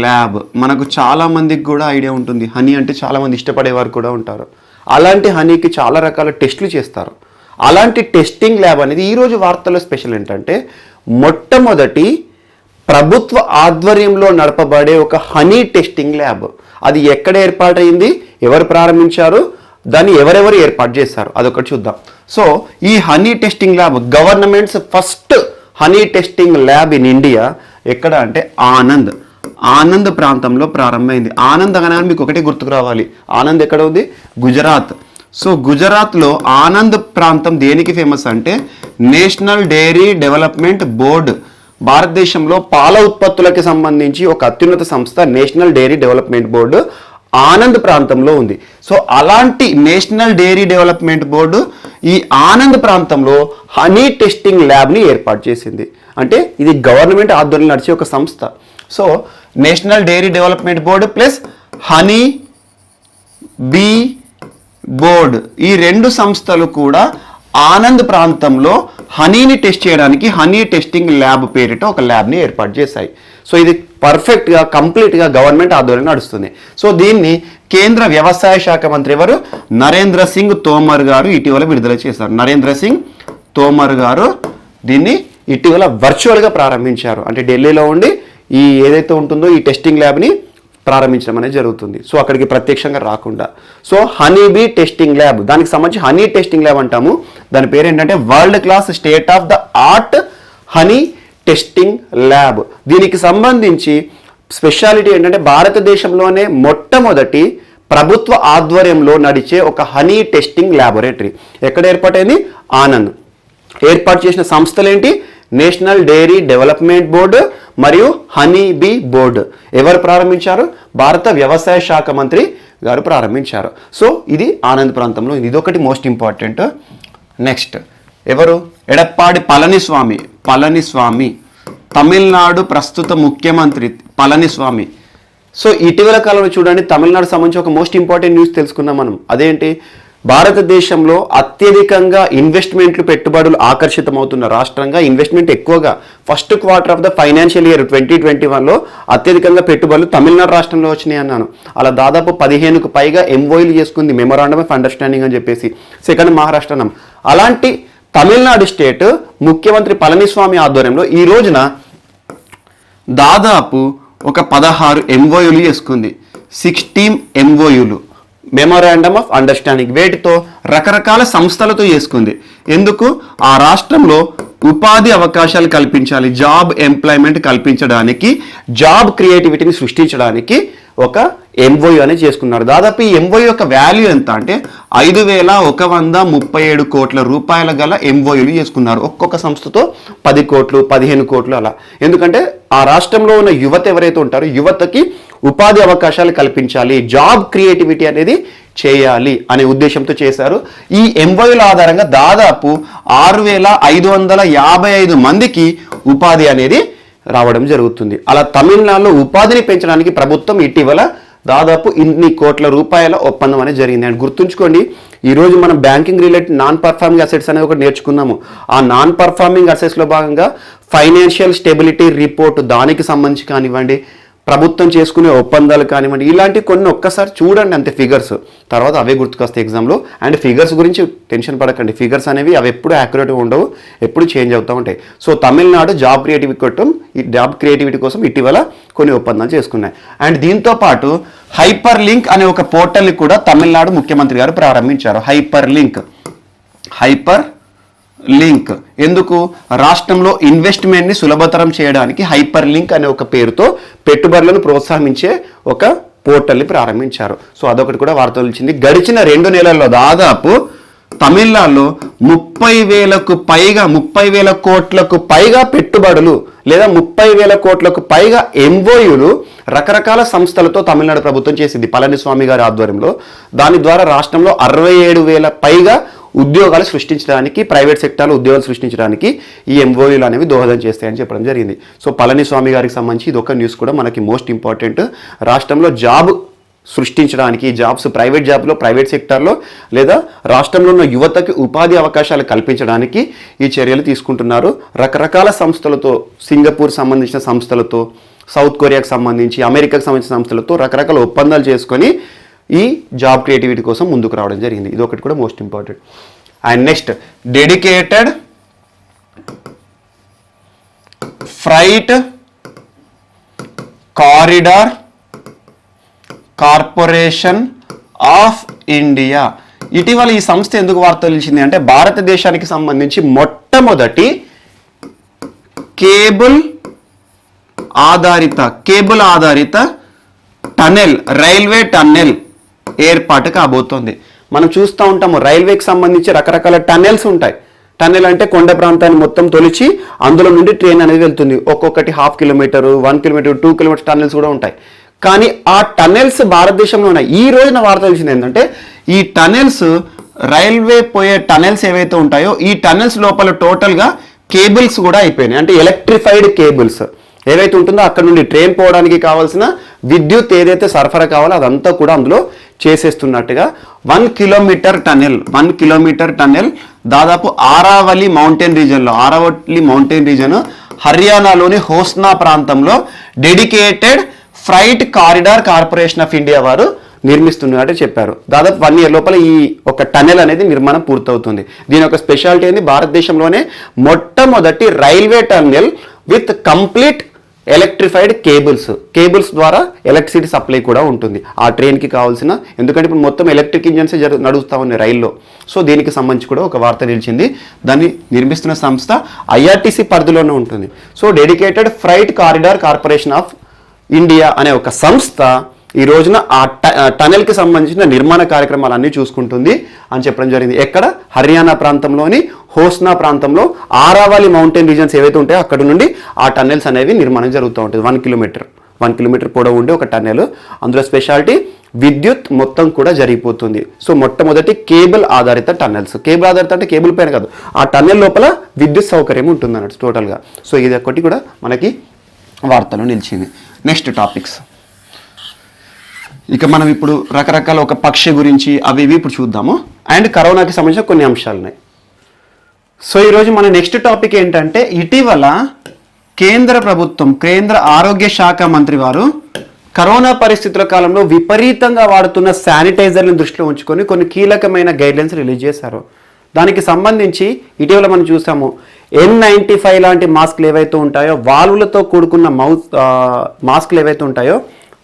S1: ల్యాబ్. మనకు చాలా మందికి కూడా ఐడియా ఉంటుంది, హనీ అంటే చాలా మంది ఇష్టపడేవారు కూడా ఉంటారు. అలాంటి హనీకి చాలా రకాల టెస్టులు చేస్తారు. అలాంటి టెస్టింగ్ ల్యాబ్ అనేది ఈరోజు వార్తల్లో స్పెషల్ ఏంటంటే, మొట్టమొదటి ప్రభుత్వ ఆధ్వర్యంలో నడపబడే ఒక హనీ టెస్టింగ్ ల్యాబ్. అది ఎక్కడ ఏర్పాటైంది, ఎవరు ప్రారంభించారు, దాన్ని ఎవరెవరు ఏర్పాటు చేశారు, అదొకటి చూద్దాం. సో ఈ honey testing lab governments first honey testing lab in India ఎక్కడ అంటే ఆనంద్ ప్రాంతంలో ప్రారంభమైంది. ఆనంద్ అనగానే మీకు ఒకటే గుర్తుకు రావాలి, ఆనంద్ ఎక్కడ ఉంది, గుజరాత్. సో గుజరాత్లో ఆనంద్ ప్రాంతం దేనికి ఫేమస్ అంటే నేషనల్ డైరీ డెవలప్మెంట్ బోర్డు. భారతదేశంలో పాల ఉత్పత్తులకి సంబంధించి ఒక అత్యున్నత సంస్థ National Dairy Development Board Anand ప్రాంతంలో ఉంది. సో అలాంటి నేషనల్ డైరీ డెవలప్మెంట్ బోర్డు ఈ ఆనంద్ ప్రాంతంలో హనీ టెస్టింగ్ ల్యాబ్ని ఏర్పాటు చేసింది. అంటే ఇది గవర్నమెంట్ ఆధ్వర్యంలో నడిచే ఒక సంస్థ. So National Dairy Development Board plus honey bee board, ఈ 2 సంస్థలు కూడా ఆనంద్ ప్రాంతంలో హనీని టెస్ట్ చేయడానికి హనీ టెస్టింగ్ ల్యాబ్ పేరిట ఒక ల్యాబ్ని ఏర్పాటు చేశాయి. సో ఇది పర్ఫెక్ట్గా కంప్లీట్గా గవర్నమెంట్ ఆధ్వర్యంలో నడుస్తుంది. సో దీన్ని కేంద్ర వ్యవసాయ శాఖ మంత్రి ఎవరు, నరేంద్ర సింగ్ తోమర్ గారు ఇటీవల విడుదల చేశారు. నరేంద్ర సింగ్ తోమర్ గారు దీన్ని ఇటీవల వర్చువల్గా ప్రారంభించారు. అంటే ఢిల్లీలో ఉండి ఈ ఏదైతే ఉంటుందో ఈ టెస్టింగ్ ల్యాబ్ని ప్రారంభించడం అనేది జరుగుతుంది. సో అక్కడికి ప్రత్యక్షంగా రాకుండా. సో హనీబీ టెస్టింగ్ ల్యాబ్, దానికి సంబంధించి హనీ టెస్టింగ్ ల్యాబ్ అంటాము. దాని పేరు ఏంటంటే world class state of the art honey testing lab. దీనికి సంబంధించి స్పెషాలిటీ ఏంటంటే భారతదేశంలోనే మొట్టమొదటి ప్రభుత్వ ఆధ్వర్యంలో నడిచే ఒక హనీ టెస్టింగ్ ల్యాబొరేటరీ. ఎక్కడ ఏర్పాటైంది? ఆనంద్. ఏర్పాటు చేసిన సంస్థలు ఏంటి? నేషనల్ డైరీ డెవలప్మెంట్ బోర్డు మరియు హనీ బీ బోర్డు. ఎవరు ప్రారంభించారు? భారత వ్యవసాయ శాఖ మంత్రి గారు ప్రారంభించారు. సో ఇది ఆనంద్ ప్రాంతంలో. ఇదొకటి మోస్ట్ ఇంపార్టెంట్. నెక్స్ట్ ఎవరు? ఎడప్పాడి పళనిస్వామి, తమిళనాడు ప్రస్తుత ముఖ్యమంత్రి పళనిస్వామి. సో ఇటీవల కాలంలో చూడండి, తమిళనాడు సంబంధించి ఒక మోస్ట్ ఇంపార్టెంట్ న్యూస్ తెలుసుకున్నాం మనం. అదేంటి? భారతదేశంలో అత్యధికంగా ఇన్వెస్ట్మెంట్లు పెట్టుబడులు ఆకర్షితమవుతున్న రాష్ట్రంగా ఇన్వెస్ట్మెంట్ ఎక్కువగా first quarter of the financial year 2021లో అత్యధికంగా పెట్టుబడులు తమిళనాడు రాష్ట్రంలో వచ్చినాయి అన్నాను. అలా దాదాపు 15కు పైగా ఎంఓయూలు చేసుకుంది, మెమొరాండమ్ ఆఫ్ అండర్స్టాండింగ్ అని చెప్పేసి. సెకండ్ మహారాష్ట్ర. అలాంటి తమిళనాడు స్టేట్ ముఖ్యమంత్రి పళనిస్వామి ఆధ్వర్యంలో ఈ రోజున దాదాపు ఒక 16 ఎంఓయూలు చేసుకుంది. 16 ఎంఓయూలు, మెమొరాండమ్ ఆఫ్ అండర్స్టాండింగ్. వేటితో? రకరకాల సంస్థలతో చేసుకుంది. ఎందుకు? ఆ రాష్ట్రంలో ఉపాధి అవకాశాలు కల్పించాలి, జాబ్ ఎంప్లాయ్మెంట్ కల్పించడానికి, జాబ్ క్రియేటివిటీని సృష్టించడానికి ఒక ఎంఓయూ అనేది చేసుకున్నారు. దాదాపు ఈ ఎంఓయూ యొక్క వాల్యూ ఎంత అంటే 5,137 కోట్ల రూపాయల గల ఎంఓయూలు చేసుకున్నారు. ఒక్కొక్క సంస్థతో 10 కోట్లు 15 కోట్లు అలా. ఎందుకంటే ఆ రాష్ట్రంలో ఉన్న యువత ఎవరైతే ఉంటారో యువతకి ఉపాధి అవకాశాలు కల్పించాలి, జాబ్ క్రియేటివిటీ అనేది చేయాలి అనే ఉద్దేశంతో చేశారు. ఈ ఎంఓయూల ఆధారంగా దాదాపు 6,555 మందికి ఉపాధి అనేది రావడం జరుగుతుంది. అలా తమిళనాడులో ఉపాధిని పెంచడానికి ప్రభుత్వం ఇటీవల దాదాపు ఇన్ని కోట్ల రూపాయల ఒప్పందం అనేది జరిగింది. అండ్ గుర్తుంచుకోండి, ఈరోజు మనం banking related non performing assets అనేది ఒకటి నేర్చుకున్నాము. ఆ నాన్ పర్ఫార్మింగ్ అసెట్స్లో భాగంగా ఫైనాన్షియల్ స్టెబిలిటీ రిపోర్ట్, దానికి సంబంధించి కానివ్వండి, ప్రభుత్వం చేసుకునే ఒప్పందాలు కానివ్వండి, ఇలాంటి కొన్ని ఒక్కసారి చూడండి అంతే ఫిగర్స్. తర్వాత అవే గుర్తుకొస్తాయి ఎగ్జామ్లో. అండ్ ఫిగర్స్ గురించి టెన్షన్ పడకండి, ఫిగర్స్ అనేవి అవి ఎప్పుడు యాక్యురేట్గా ఉండవు, ఎప్పుడు చేంజ్ అవుతూ ఉంటాయి. సో తమిళనాడు జాబ్ క్రియేటివిటీ కోసం ఇటీవల కొన్ని ఒప్పందాలు చేసుకున్నాయి. అండ్ దీంతో పాటు హైపర్ లింక్ అనే ఒక పోర్టల్ని కూడా తమిళనాడు ముఖ్యమంత్రి గారు ప్రారంభించారు. హైపర్ లింక్ ఎందుకు? రాష్ట్రంలో ఇన్వెస్ట్మెంట్ని సులభతరం చేయడానికి హైపర్ లింక్ అనే ఒక పేరుతో పెట్టుబడులను ప్రోత్సహించే ఒక పోర్టల్ని ప్రారంభించారు. సో అదొకటి కూడా వార్తలు ఇచ్చింది. గడిచిన 2 నెలల్లో దాదాపు తమిళనాడులో 30,000 కోట్లకు పైగా పెట్టుబడులు లేదా 30,000 కోట్లకు పైగా ఎంఓయూలు రకరకాల సంస్థలతో తమిళనాడు ప్రభుత్వం చేసింది పళనిస్వామి గారి ఆధ్వర్యంలో. దాని ద్వారా రాష్ట్రంలో 67,000 పైగా ఉద్యోగాలు సృష్టించడానికి, ప్రైవేట్ సెక్టార్లో ఉద్యోగాలు సృష్టించడానికి ఈ ఎంఓయూలు అనేవి దోహదం చేస్తాయని చెప్పడం జరిగింది. సో పళనిస్వామి గారికి సంబంధించి ఇది ఒక న్యూస్ కూడా మనకి మోస్ట్ ఇంపార్టెంట్. రాష్ట్రంలో జాబ్ సృష్టించడానికి, ప్రైవేట్ జాబ్లో, ప్రైవేట్ సెక్టార్లో లేదా రాష్ట్రంలో ఉన్న యువతకి ఉపాధి అవకాశాలు కల్పించడానికి ఈ చర్యలు తీసుకుంటున్నారు. రకరకాల సంస్థలతో, సింగపూర్ సంబంధించిన సంస్థలతో, సౌత్ కొరియాకు సంబంధించి, అమెరికాకు సంబంధించిన సంస్థలతో రకరకాల ఒప్పందాలు చేసుకొని ఈ జాబ్ క్రియేటివిటీ కోసం ముందుకు రావడం జరిగింది. ఇది ఒకటి కూడా most important. And next Dedicated Freight Corridor Corporation of India. ఇటీవల ఈ సంస్థ ఎందుకు వార్తలు నిలిచింది అంటే భారతదేశానికి సంబంధించి మొట్టమొదటి కేబుల్ ఆధారిత టనెల్, రైల్వే టన్నెల్ ఏర్పాటు కాబోతోంది. మనం చూస్తూ ఉంటాము రైల్వేకి సంబంధించి రకరకాల టన్నెల్స్ ఉంటాయి. టన్నెల్ అంటే కొండ ప్రాంతాన్ని మొత్తం తొలిచి అందులో నుండి ట్రైన్ అనేది వెళ్తుంది. ఒక్కొక్కటి 0.5 కిలోమీటర్, 1 కిలోమీటర్, 2 కిలోమీటర్ టన్నెల్స్ కూడా ఉంటాయి. కానీ ఆ టన్నెల్స్ భారతదేశంలో ఉన్నాయి. ఈ రోజున వార్త తెలిసింది ఏంటంటే ఈ టన్నెల్స్, రైల్వే పోయే టన్నెల్స్ ఏవైతే ఉంటాయో ఈ టన్నెల్స్ లోపల టోటల్గా కేబుల్స్ కూడా అయిపోయినాయి. అంటే ఎలక్ట్రిఫైడ్ కేబుల్స్ ఏవైతే ఉంటుందో అక్కడ నుండి ట్రైన్ పోవడానికి కావాల్సిన విద్యుత్ ఏదైతే సరఫరా కావాలో అదంతా కూడా అందులో చేసేస్తున్నట్టుగా 1 కిలోమీటర్ టన్నెల్ దాదాపు ఆరావళి మౌంటైన్ రీజన్ హర్యానాలోని హోస్నా ప్రాంతంలో Dedicated Freight Corridor Corporation of India వారు నిర్మిస్తున్నట్టు చెప్పారు. దాదాపు 1 year లోపల ఈ ఒక టనెల్ అనేది నిర్మాణం పూర్తవుతుంది. దీని యొక్క స్పెషాలిటీ ఏంది, భారతదేశంలోనే మొట్టమొదటి railway tunnel with complete electrified cables ద్వారా ఎలక్ట్రిసిటీ సప్లై కూడా ఉంటుంది ఆ ట్రైన్కి కావాల్సిన. ఎందుకంటే ఇప్పుడు మొత్తం ఎలక్ట్రిక్ ఇంజన్స్ నడుస్తూ ఉన్నాయి రైల్లో. సో దీనికి సంబంధించి కూడా ఒక వార్త నిలిచింది. దాన్ని నిర్మిస్తున్న సంస్థ IRTC పరిధిలోనే ఉంటుంది. So Dedicated Freight Corridor Corporation of India అనే ఒక సంస్థ ఈ రోజున ఆ టనెల్కి సంబంధించిన నిర్మాణ కార్యక్రమాలన్నీ చూసుకుంటుంది అని చెప్పడం జరిగింది. ఎక్కడ? హర్యానా ప్రాంతంలోని హోస్నా ప్రాంతంలో ఆరావళి మౌంటైన్ రీజన్స్ ఏవైతే ఉంటాయో అక్కడ నుండి ఆ టన్నెల్స్ అనేవి నిర్మాణం జరుగుతూ ఉంటుంది. 1 కిలోమీటర్ పొడవు ఉండే ఒక టన్నెల్. అందులో స్పెషాలిటీ విద్యుత్ మొత్తం కూడా జరిగిపోతుంది. సో మొట్టమొదటి కేబుల్ ఆధారిత టన్నెల్స్. కేబుల్ ఆధారిత అంటే కేబుల్ పైన కాదు, ఆ టన్నెల్ లోపల విద్యుత్ సౌకర్యం ఉంటుంది అన్నట్టు టోటల్గా. సో ఇది ఒకటి కూడా మనకి వార్తలో నిలిచింది. నెక్స్ట్ టాపిక్స్, ఇక మనం ఇప్పుడు రకరకాల ఒక పక్షి గురించి అవి ఇవి ఇప్పుడు చూద్దాము. అండ్ కరోనాకి సంబంధించిన కొన్ని అంశాలు ఉన్నాయి. సో ఈరోజు మన నెక్స్ట్ టాపిక్ ఏంటంటే, ఇటీవల కేంద్ర ఆరోగ్య శాఖ మంత్రి వారు కరోనా పరిస్థితుల కాలంలో విపరీతంగా వాడుతున్న శానిటైజర్లను దృష్టిలో ఉంచుకొని కొన్ని కీలకమైన గైడ్లైన్స్ రిలీజ్ చేశారు. దానికి సంబంధించి ఇటీవల మనం చూసాము, N95 లాంటి మాస్క్లు ఏవైతే ఉంటాయో, వాల్వులతో కూడుకున్న మాస్క్లు ఏవైతే ఉంటాయో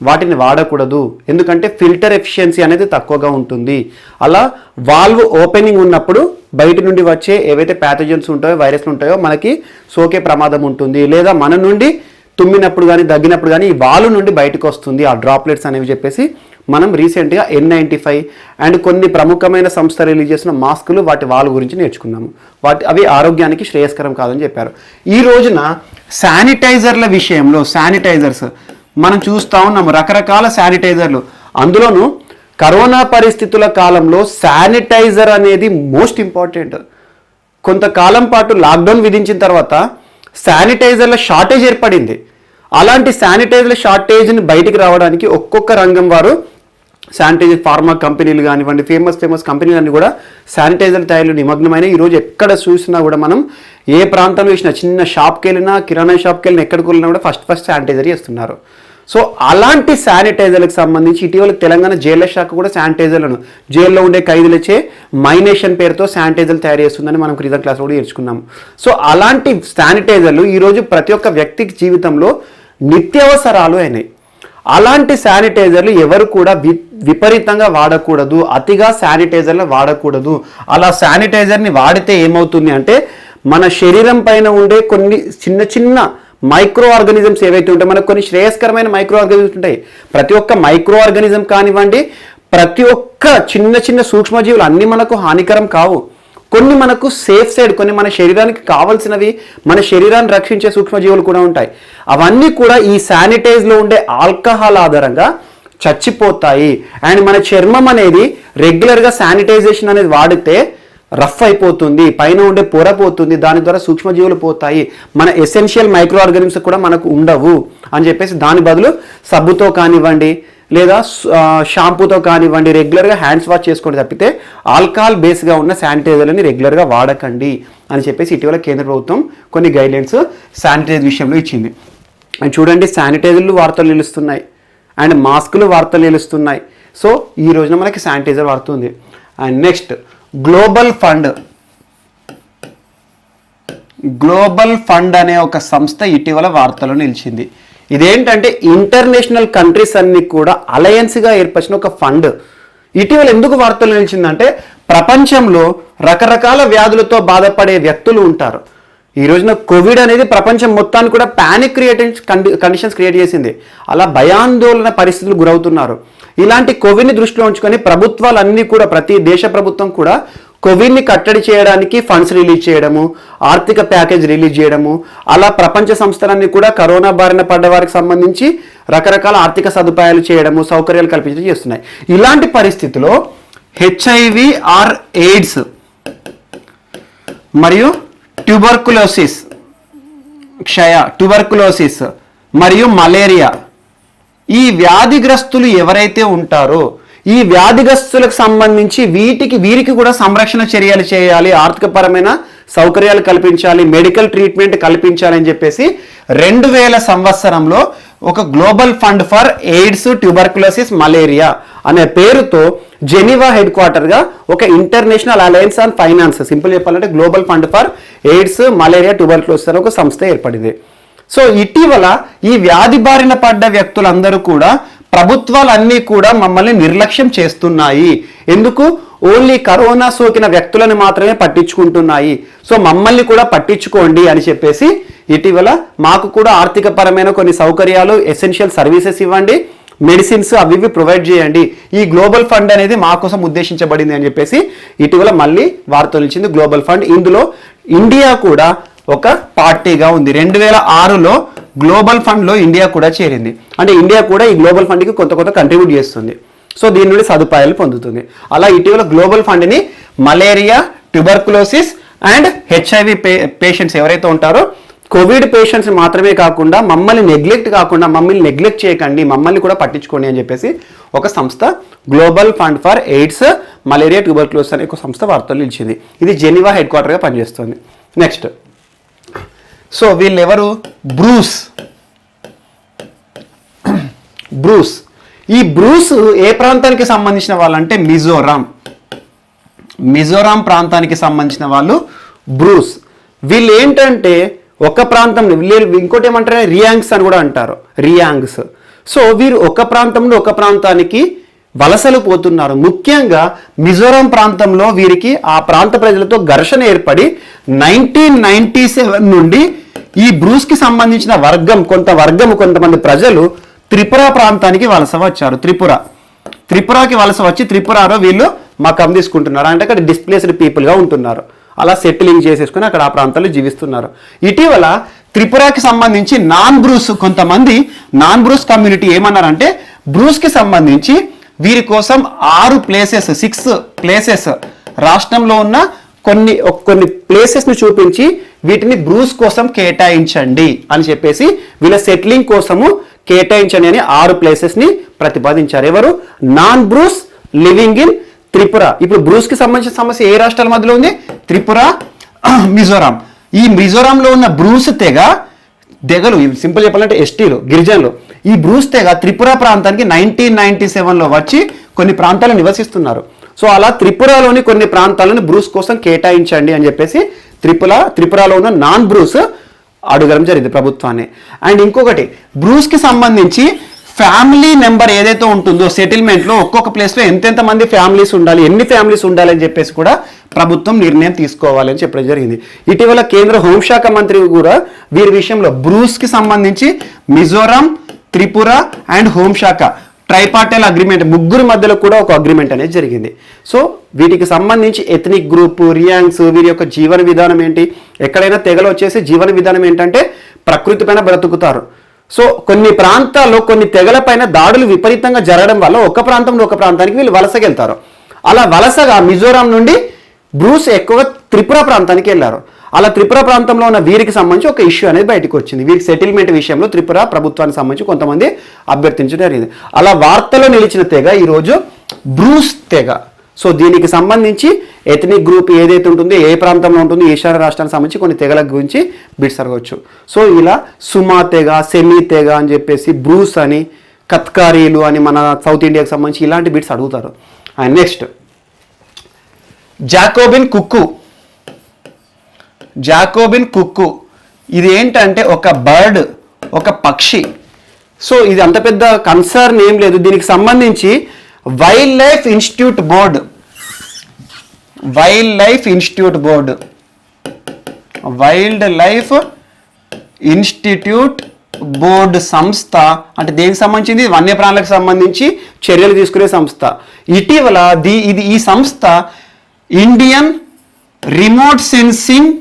S1: వాటిని వాడకూడదు. ఎందుకంటే ఫిల్టర్ ఎఫిషియన్సీ అనేది తక్కువగా ఉంటుంది. అలా వాల్వ్ ఓపెనింగ్ ఉన్నప్పుడు బయట నుండి వచ్చే ఏవైతే ప్యాథోజన్స్ ఉంటాయో, వైరస్లు ఉంటాయో మనకి సోకే ప్రమాదం ఉంటుంది. లేదా మన నుండి తుమ్మినప్పుడు కానీ దగ్గినప్పుడు కానీ ఈ వాల్వ్ నుండి బయటకు వస్తుంది ఆ డ్రాప్లెట్స్ అనేవి చెప్పేసి మనం రీసెంట్గా N95 అండ్ కొన్ని ప్రముఖమైన సంస్థ రిలీజ్ చేసిన మాస్కులు వాటి వాల్వ్ గురించి నేర్చుకున్నాము. అవి ఆరోగ్యానికి శ్రేయస్కరం కాదని చెప్పారు. ఈ రోజున శానిటైజర్ల విషయంలో శానిటైజర్స్ మనం చూస్తూ ఉన్నాము, రకరకాల శానిటైజర్లు. అందులోనూ కరోనా పరిస్థితుల కాలంలో శానిటైజర్ అనేది మోస్ట్ ఇంపార్టెంట్. కొంతకాలం పాటు లాక్డౌన్ విధించిన తర్వాత శానిటైజర్ల షార్టేజ్ ఏర్పడింది. అలాంటి శానిటైజర్ల షార్టేజ్ని బయటికి రావడానికి ఒక్కొక్క రంగం వారు శానిటైజర్ ఫార్మా కంపెనీలు కానివ్వండి, ఫేమస్ కంపెనీలన్నీ కూడా శానిటైజర్ తయారీలో నిమగ్నమైన. ఈరోజు ఎక్కడ చూసినా కూడా మనం ఏ ప్రాంతంలో చూసినా, చిన్న షాప్కి వెళ్ళినా, కిరాణా షాప్కి వెళ్ళినా, ఎక్కడికి వెళ్ళినా కూడా ఫస్ట్ శానిటైజర్ చేస్తున్నారు. సో అలాంటి శానిటైజర్లకు సంబంధించి ఇటీవల తెలంగాణ జైళ్ల శాఖ కూడా శానిటైజర్లను జైల్లో ఉండే ఖైదీలచే మైనేషన్ పేరుతో శానిటైజర్లు తయారు చేస్తుందని మనం క్రితం క్లాస్లో కూడా నేర్చుకున్నాము. సో అలాంటి శానిటైజర్లు ఈరోజు ప్రతి ఒక్క వ్యక్తి జీవితంలో నిత్యావసరాలు అయినాయి. అలాంటి శానిటైజర్లు ఎవరు కూడా విపరీతంగా వాడకూడదు, అతిగా శానిటైజర్లు వాడకూడదు. అలా శానిటైజర్ని వాడితే ఏమవుతుంది అంటే, మన శరీరం పైన ఉండే కొన్ని చిన్న మైక్రో ఆర్గానిజమ్స్ ఏవైతే ఉంటాయో, మనకు కొన్ని శ్రేయస్కరమైన మైక్రో ఆర్గానిజమ్స్ ఉంటాయి. ప్రతి ఒక్క మైక్రో ఆర్గానిజం కానివ్వండి, ప్రతి ఒక్క చిన్న సూక్ష్మజీవులు అన్నీ మనకు హానికరం కావు. కొన్ని మనకు సేఫ్ సైడ్, కొన్ని మన శరీరానికి కావాల్సినవి, మన శరీరాన్ని రక్షించే సూక్ష్మజీవులు కూడా ఉంటాయి. అవన్నీ కూడా ఈ శానిటైజ్లో ఉండే ఆల్కహాల్ ఆధారంగా చచ్చిపోతాయి. అండ్ మన చర్మం అనేది రెగ్యులర్గా శానిటైజేషన్ అనేది వాడితే రఫ్ అయిపోతుంది, పైన ఉండే పొర పోతుంది, దాని ద్వారా సూక్ష్మజీవులు పోతాయి, మన ఎసెన్షియల్ మైక్రో ఆర్గానిజమ్స్ కూడా మనకు ఉండవు అని చెప్పేసి దాని బదులు సబ్బుతో కానివ్వండి లేదా షాంపూతో కానివ్వండి రెగ్యులర్గా హ్యాండ్స్ వాష్ చేసుకోండి తప్పితే ఆల్కహాల్ బేస్గా ఉన్న శానిటైజర్లని రెగ్యులర్గా వాడకండి అని చెప్పేసి ఇటీవల కేంద్ర ప్రభుత్వం కొన్ని గైడ్లైన్స్ శానిటైజర్ విషయంలో ఇచ్చింది. అండ్ చూడండి, శానిటైజర్లు వార్తలు నిలుస్తున్నాయి అండ్ మాస్కులు వార్తలు నిలుస్తున్నాయి. సో ఈ రోజున మనకి శానిటైజర్ వాడుతుంది. అండ్ నెక్స్ట్, గ్లోబల్ ఫండ్ అనే ఒక సంస్థ ఇటీవల వార్తలో నిలిచింది. ఇదేంటంటే ఇంటర్నేషనల్ కంట్రీస్ అన్ని కూడా అలయన్స్గా ఏర్పరిచిన ఒక ఫండ్. ఇటీవల ఎందుకు వార్తలు నిలిచిందంటే, ప్రపంచంలో రకరకాల వ్యాధులతో బాధపడే వ్యక్తులు ఉంటారు. ఈ రోజున కోవిడ్ అనేది ప్రపంచం మొత్తాన్ని కూడా ప్యానిక్ కండిషన్స్ క్రియేట్ చేసింది. అలా భయాందోళన పరిస్థితులు గురవుతున్నారు. ఇలాంటి కోవిడ్ని దృష్టిలో ఉంచుకొని ప్రభుత్వాలన్నీ కూడా, ప్రతి దేశ ప్రభుత్వం కూడా కోవిడ్ని కట్టడి చేయడానికి ఫండ్స్ రిలీజ్ చేయడము, ఆర్థిక ప్యాకేజ్ రిలీజ్ చేయడము, అలా ప్రపంచ సంస్థలన్నీ కూడా కరోనా బారిన పడ్డ వారికి సంబంధించి రకరకాల ఆర్థిక సదుపాయాలు చేయడము, సౌకర్యాలు కల్పించడం చేస్తున్నాయి. ఇలాంటి పరిస్థితిలో HIV ఆర్ ఎయిడ్స్ మరియు ట్యూబర్కులోసిస్ మరియు మలేరియా, ఈ వ్యాధిగ్రస్తులు ఎవరైతే ఉంటారో ఈ వ్యాధిగ్రస్తులకు సంబంధించి వీరికి కూడా సంరక్షణ చర్యలు చేయాలి, ఆర్థికపరమైన సౌకర్యాలు కల్పించాలి, మెడికల్ ట్రీట్మెంట్ కల్పించాలి అని చెప్పేసి 2000 సంవత్సరంలో ఒక global fund for AIDS, tuberculosis, malaria అనే పేరుతో జెనీవా హెడ్ క్వార్టర్గా ఒక international alliance on finance, simple చెప్పాలంటే global fund for AIDS, malaria, tuberculosis అనే ఒక సంస్థ ఏర్పడింది. సో ఇటీవల ఈ వ్యాధి బారిన పడ్డ వ్యక్తులందరూ కూడా ప్రభుత్వాలన్నీ కూడా మమ్మల్ని నిర్లక్ష్యం చేస్తున్నాయి, ఎందుకు ఓన్లీ కరోనా సోకిన వ్యక్తులను మాత్రమే పట్టించుకుంటున్నాయి, సో మమ్మల్ని కూడా పట్టించుకోండి అని చెప్పేసి ఇటీవల మాకు కూడా ఆర్థిక పరమైన కొన్ని సౌకర్యాలు, ఎసెన్షియల్ సర్వీసెస్ ఇవ్వండి, మెడిసిన్స్ అవి ఇవి ప్రొవైడ్ చేయండి, ఈ గ్లోబల్ ఫండ్ అనేది మా కోసం ఉద్దేశించబడింది అని చెప్పేసి ఇటీవల మళ్ళీ వార్తలు నిలిచింది గ్లోబల్ ఫండ్. ఇందులో ఇండియా కూడా ఒక పార్టీగా ఉంది. 2006లో గ్లోబల్ ఫండ్లో ఇండియా కూడా చేరింది. అంటే ఇండియా కూడా ఈ గ్లోబల్ ఫండ్కి కొంత కంట్రిబ్యూట్ చేస్తుంది. సో దీని నుండి సదుపాయాలు పొందుతుంది. అలా ఇటీవల గ్లోబల్ ఫండ్ని malaria, tuberculosis and HIV patients ఎవరైతే ఉంటారో కోవిడ్ పేషెంట్స్ మాత్రమే కాకుండా మమ్మల్ని నెగ్లెక్ట్ చేయకండి, మమ్మల్ని కూడా పట్టించుకోండి అని చెప్పేసి ఒక సంస్థ global fund for AIDS, malaria, tuberculosis అనే ఒక సంస్థ వార్తలు నిలిచింది. ఇది జెనీవా హెడ్ క్వార్టర్గా పనిచేస్తుంది. నెక్స్ట్, సో వీళ్ళెవరు? బ్రూస్. ఈ బ్రూస్ ఏ ప్రాంతానికి సంబంధించిన వాళ్ళంటే మిజోరాం ప్రాంతానికి సంబంధించిన వాళ్ళు బ్రూస్. వీళ్ళు ఏంటంటే ఒక ప్రాంతం, ఇంకోటి ఏమంటారు రియాంగ్స్ అని కూడా అంటారు, రియాంగ్స్. సో వీరు ఒక ప్రాంతం నుండి ఒక ప్రాంతానికి వలసలు పోతున్నారు. ముఖ్యంగా మిజోరాం ప్రాంతంలో వీరికి ఆ ప్రాంత ప్రజలతో ఘర్షణ ఏర్పడి 1997 నుండి ఈ బ్రూస్కి సంబంధించిన కొంతమంది ప్రజలు త్రిపుర ప్రాంతానికి వలస వచ్చారు. త్రిపురకి వలస వచ్చి త్రిపురలో వీళ్ళు మకం తీసుకుంటున్నారు, అంటే అక్కడ డిస్ప్లేస్డ్ పీపుల్గా ఉంటున్నారు. అలా సెటిలింగ్ చేసేసుకుని అక్కడ ఆ ప్రాంతాల్లో జీవిస్తున్నారు. ఇటీవల త్రిపురకి సంబంధించి కొంతమంది నాన్ బ్రూస్ కమ్యూనిటీ ఏమన్నారంటే బ్రూస్కి సంబంధించి వీరి కోసం 6 ప్లేసెస్ రాష్ట్రంలో ఉన్న కొన్ని ప్లేసెస్ని చూపించి వీటిని బ్రూస్ కోసం కేటాయించండి అని చెప్పేసి వీళ్ళ సెటిలింగ్ కోసము కేటాయించండి అని 6 ప్లేసెస్ని ప్రతిపాదించారు. ఎవరు? Non Bruce living in Tripura. ఇప్పుడు బ్రూస్కి సంబంధించిన సమస్య ఏ రాష్ట్రాల మధ్యలో ఉంది? త్రిపుర, మిజోరాం. ఈ మిజోరాంలో ఉన్న బ్రూస్ తెగలు సింపుల్ చెప్పాలంటే ఎస్టీలు, గిరిజనులు, ఈ బ్రూస్ తెగ త్రిపుర ప్రాంతానికి 1997లో వచ్చి కొన్ని ప్రాంతాల్లో నివసిస్తున్నారు. సో అలా త్రిపురలోని కొన్ని ప్రాంతాలను బ్రూస్ కోసం కేటాయించండి అని చెప్పేసి త్రిపురలో ఉన్న నాన్ బ్రూస్ అడగడం జరిగింది ప్రభుత్వాన్ని. అండ్ ఇంకొకటి, బ్రూస్కి సంబంధించి ఫ్యామిలీ నెంబర్ ఏదైతే ఉంటుందో సెటిల్మెంట్లో ఒక్కొక్క ప్లేస్లో ఎంతెంత మంది ఫ్యామిలీస్ ఉండాలి, ఎన్ని ఫ్యామిలీస్ ఉండాలి అని చెప్పేసి కూడా ప్రభుత్వం నిర్ణయం తీసుకోవాలని చెప్పడం జరిగింది. ఇటీవల కేంద్ర హోంశాఖ మంత్రి కూడా వీరి విషయంలో బ్రూస్కి సంబంధించి మిజోరాం, త్రిపుర అండ్ హోంశాఖ ట్రైపార్టైల్ అగ్రిమెంట్, ముగ్గురు మధ్యలో కూడా ఒక అగ్రిమెంట్ అనేది జరిగింది. సో వీటికి సంబంధించి ఎథనిక్ గ్రూప్, రియాంగ్స్, వీరి యొక్క జీవన విధానం ఏంటి, ఎక్కడైనా తెగలు వచ్చేసి జీవన విధానం ఏంటంటే ప్రకృతి పైన బ్రతుకుతారు. సో కొన్ని ప్రాంతాల్లో కొన్ని తెగల పైన దాడులు విపరీతంగా జరగడం వల్ల ఒక ప్రాంతంలో ఒక ప్రాంతానికి వీళ్ళు వలసగెళ్తారు. అలా వలసగా మిజోరాం నుండి బ్రూస్ ఎక్కువగా త్రిపుర ప్రాంతానికి వెళ్ళారు. అలా త్రిపుర ప్రాంతంలో ఉన్న వీరికి సంబంధించి ఒక ఇష్యూ అనేది బయటకు వచ్చింది. వీరికి సెటిల్మెంట్ విషయంలో త్రిపుర ప్రభుత్వానికి సంబంధించి కొంతమంది అభ్యర్థించడం జరిగింది. అలా వార్తలో నిలిచిన తెగ ఈరోజు బ్రూస్ తెగ. సో దీనికి సంబంధించి ఎథనిక్ గ్రూప్ ఏదైతే ఉంటుందో, ఏ ప్రాంతంలో ఉంటుందో, ఈశాన్య రాష్ట్రానికి సంబంధించి కొన్ని తెగల గురించి బిట్స్ అడగవచ్చు. సో ఇలా సుమా తెగ, సెమీ తెగ అని చెప్పేసి, బ్రూస్ అని, కత్కారీలు అని మన సౌత్ ఇండియాకి సంబంధించి ఇలాంటి బిట్స్ అడుగుతారు. అండ్ నెక్స్ట్, జాకోబిన్ కుక్కు. ఇది ఏంటంటే ఒక బర్డ్, ఒక పక్షి. సో ఇది అంత పెద్ద కన్సర్న్ ఏం లేదు. దీనికి సంబంధించి వైల్డ్ లైఫ్ ఇన్స్టిట్యూట్ బోర్డ్ సంస్థ అంటే దేనికి సంబంధించింది? వన్యప్రాణులకు సంబంధించి చర్యలు తీసుకునే సంస్థ. ఇటీవల ఈ సంస్థ ఇండియన్ రిమోట్ సెన్సింగ్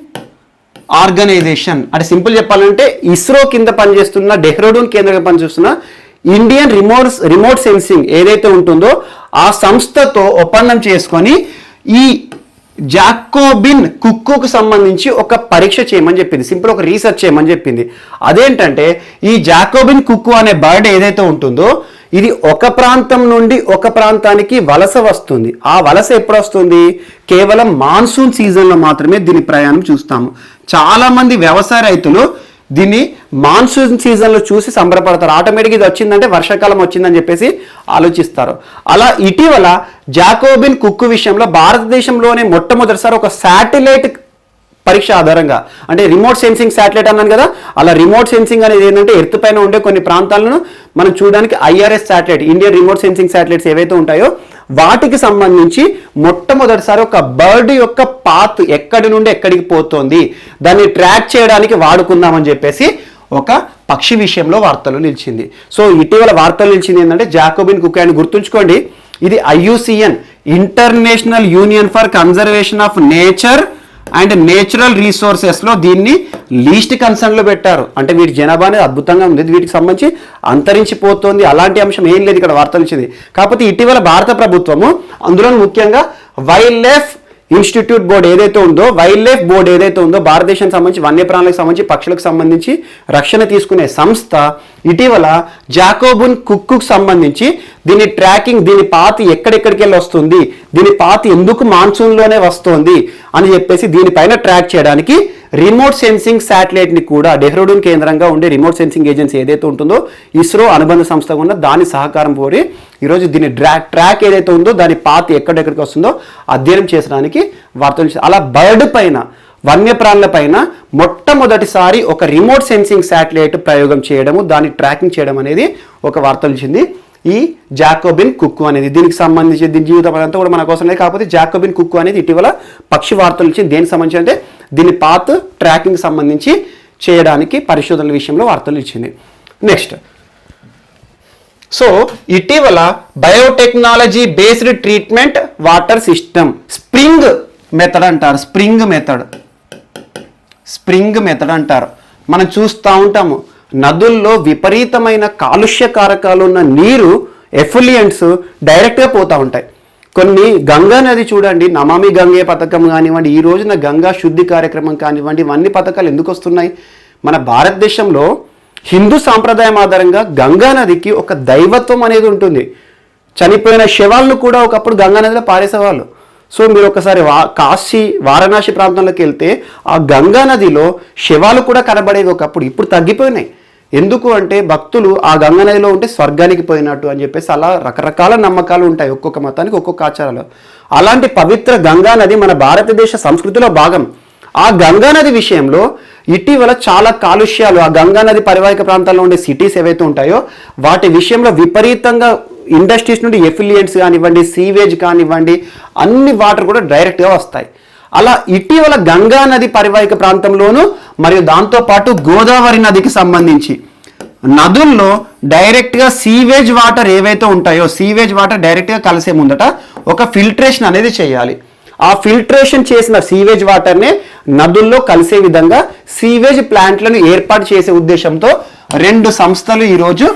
S1: ఆర్గనైజేషన్, అంటే సింపుల్ చెప్పాలంటే ఇస్రో కింద పనిచేస్తున్న, డెహ్రాడూన్ కేంద్రంగా పనిచేస్తున్న ఇండియన్ రిమోట్ సెన్సింగ్ ఏదైతే ఉంటుందో ఆ సంస్థతో ఒప్పందం చేసుకొని ఈ జాకోబిన్ కుక్కుకు సంబంధించి ఒక పరీక్ష చేయమని చెప్పింది, సింపుల్ ఒక రీసెర్చ్ చేయమని చెప్పింది. అదేంటంటే ఈ జాకోబిన్ కుక్కు అనే బర్డ్ ఏదైతే ఉంటుందో ఇది ఒక ప్రాంతం నుండి ఒక ప్రాంతానికి వలస వస్తుంది. ఆ వలస ఎప్పుడు వస్తుంది? కేవలం మాన్సూన్ సీజన్లో మాత్రమే దీని ప్రయాణం చూస్తాము. చాలామంది వ్యవసాయ రైతులు దీన్ని మాన్సూన్ సీజన్లో చూసి సంబరపడతారు. ఆటోమేటిక్గా ఇది వచ్చిందంటే వర్షాకాలం వచ్చిందని చెప్పేసి ఆలోచిస్తారు. అలా ఇటీవల జాకోబిన్ కుక్ విషయంలో భారతదేశంలోనే మొట్టమొదటిసారి ఒక శాటిలైట్ పరీక్ష ఆధారంగా, అంటే రిమోట్ సెన్సింగ్ శాటిలైట్ అన్నాను కదా, అలా రిమోట్ సెన్సింగ్ అనేది ఏంటంటే ఎర్త్ పైన ఉండే కొన్ని ప్రాంతాలను మనం చూడడానికి IRS satellite, Indian remote sensing satellites ఏవైతే ఉంటాయో వాటికి సంబంధించి మొట్టమొదటిసారి ఒక బర్డ్ యొక్క పాత్ ఎక్కడి నుండి ఎక్కడికి పోతుంది దాన్ని ట్రాక్ చేయడానికి వాడుకుందామని చెప్పేసి ఒక పక్షి విషయంలో వార్తలు నిలిచింది. సో ఇటీవల వార్తలు నిలిచింది ఏంటంటే జాకోబిన్ కుక్ అని గుర్తుంచుకోండి. ఇది IUCN, international union for conservation of nature and natural రీసోర్సెస్లో దీన్ని లీస్ట్ కన్సర్న్లో పెట్టారు. అంటే వీటి జనాభా అనేది అద్భుతంగా ఉంది, వీటికి సంబంధించి అంతరించిపోతుంది, అలాంటి అంశం ఏం లేదు ఇక్కడ వార్తలు ఇచ్చింది. కాకపోతే ఇటీవల భారత ప్రభుత్వము అందులో ముఖ్యంగా వైల్డ్ లైఫ్ ఇన్స్టిట్యూట్ బోర్డు ఏదైతే ఉందో, వైల్డ్ లైఫ్ బోర్డు ఏదైతే ఉందో, భారతదేశానికి సంబంధించి వన్యప్రాణులకు సంబంధించి పక్షులకు సంబంధించి రక్షణ తీసుకునే సంస్థ ఇటీవల జాకోబిన్ కుక్కు సంబంధించి దీని ట్రాకింగ్, దీని పాతి ఎక్కడెక్కడికి వెళ్ళి వస్తుంది, దీని పాతి ఎందుకు మాన్సూన్లోనే వస్తుంది అని చెప్పేసి దీనిపైన ట్రాక్ చేయడానికి రిమోట్ సెన్సింగ్ శాటిలైట్ని కూడా డెహ్రాడూన్ కేంద్రంగా ఉండే రిమోట్ సెన్సింగ్ ఏజెన్సీ ఏదైతే ఉంటుందో ఇస్రో అనుబంధ సంస్థగా ఉన్న దాని సహకారం కోరి ఈరోజు దీని ట్రాక్ ఏదైతే ఉందో దాని పాత ఎక్కడెక్కడికి వస్తుందో అధ్యయనం చేసడానికి వార్తలు. అలా బర్డ్ పైన, వన్యప్రాణుల పైన మొట్టమొదటిసారి ఒక రిమోట్ సెన్సింగ్ శాటిలైట్ ప్రయోగం చేయడము, దాన్ని ట్రాకింగ్ చేయడం అనేది ఒక వార్తలు ఇచ్చింది ఈ జాకోబిన్ కుక్కు అనేది. దీనికి సంబంధించి దీని జీవితం అంతా కూడా మన కోసం లేదు. కాకపోతే జాకోబిన్ కుక్కు అనేది ఇటీవల పక్షి వార్తలు ఇచ్చింది. దేనికి సంబంధించి అంటే దీని పాత్ ట్రాకింగ్ సంబంధించి చేయడానికి పరిశోధనల విషయంలో వార్తలు ఇచ్చింది. నెక్స్ట్, సో ఇటీవల biotechnology based treatment water system, spring method అంటారు. స్ప్రింగ్ మెథడ్ అంటారు. మనం చూస్తూ ఉంటాము నదుల్లో విపరీతమైన కాలుష్య కారకాలు ఉన్న నీరు ఎఫ్లుయెంట్స్ డైరెక్ట్గా పోతూ ఉంటాయి. కొన్ని గంగా నది చూడండి, నమామి గంగే పథకం కానివ్వండి, ఈ రోజున గంగా శుద్ధి కార్యక్రమం కానివ్వండి, ఇవన్నీ పథకాలు ఎందుకు వస్తున్నాయి? మన భారతదేశంలో హిందూ సాంప్రదాయం ఆధారంగా గంగా నదికి ఒక దైవత్వం అనేది ఉంటుంది. చనిపోయిన శవాలను కూడా ఒకప్పుడు గంగా నదిలో పారేసేవాళ్ళు. సో మీరు ఒకసారి కాశీ, వారణాసి ప్రాంతంలోకి వెళ్తే ఆ గంగా నదిలో శవాలు కూడా కనబడేవి ఒకప్పుడు, ఇప్పుడు తగ్గిపోయినాయి. ఎందుకు అంటే భక్తులు ఆ గంగా నదిలో ఉంటే స్వర్గానికి పోయినట్టు అని చెప్పేసి అలా రకరకాల నమ్మకాలు ఉంటాయి, ఒక్కొక్క మతానికి ఒక్కొక్క ఆచారాలు. అలాంటి పవిత్ర గంగా నది మన భారతదేశ సంస్కృతిలో భాగం. ఆ గంగా నది విషయంలో ఇటీవల చాలా కాలుష్యాలు, ఆ గంగా నది పరివాహిక ప్రాంతాల్లో ఉండే సిటీస్ ఏవైతే ఉంటాయో వాటి విషయంలో విపరీతంగా ఇండస్ట్రీస్ నుండి ఎఫిలియెంట్స్ కానివ్వండి, సీవేజ్ కానివ్వండి, అన్ని వాటర్ కూడా డైరెక్ట్గా వస్తాయి. అలా ఇటీవల గంగా నది పరివాహిక ప్రాంతంలోనూ మరియు దాంతోపాటు గోదావరి నదికి సంబంధించి నదుల్లో డైరెక్ట్గా సీవేజ్ వాటర్ ఏవైతే ఉంటాయో, సీవేజ్ వాటర్ డైరెక్ట్గా కలిసే ముందట ఒక ఫిల్టరేషన్ అనేది చేయాలి. ఆ ఫిల్టరేషన్ చేసిన సీవేజ్ వాటర్నే నదుల్లో కలిసే విధంగా సీవేజ్ ప్లాంట్లను ఏర్పాటు చేసే ఉద్దేశంతో 2 సంస్థలు ఈరోజు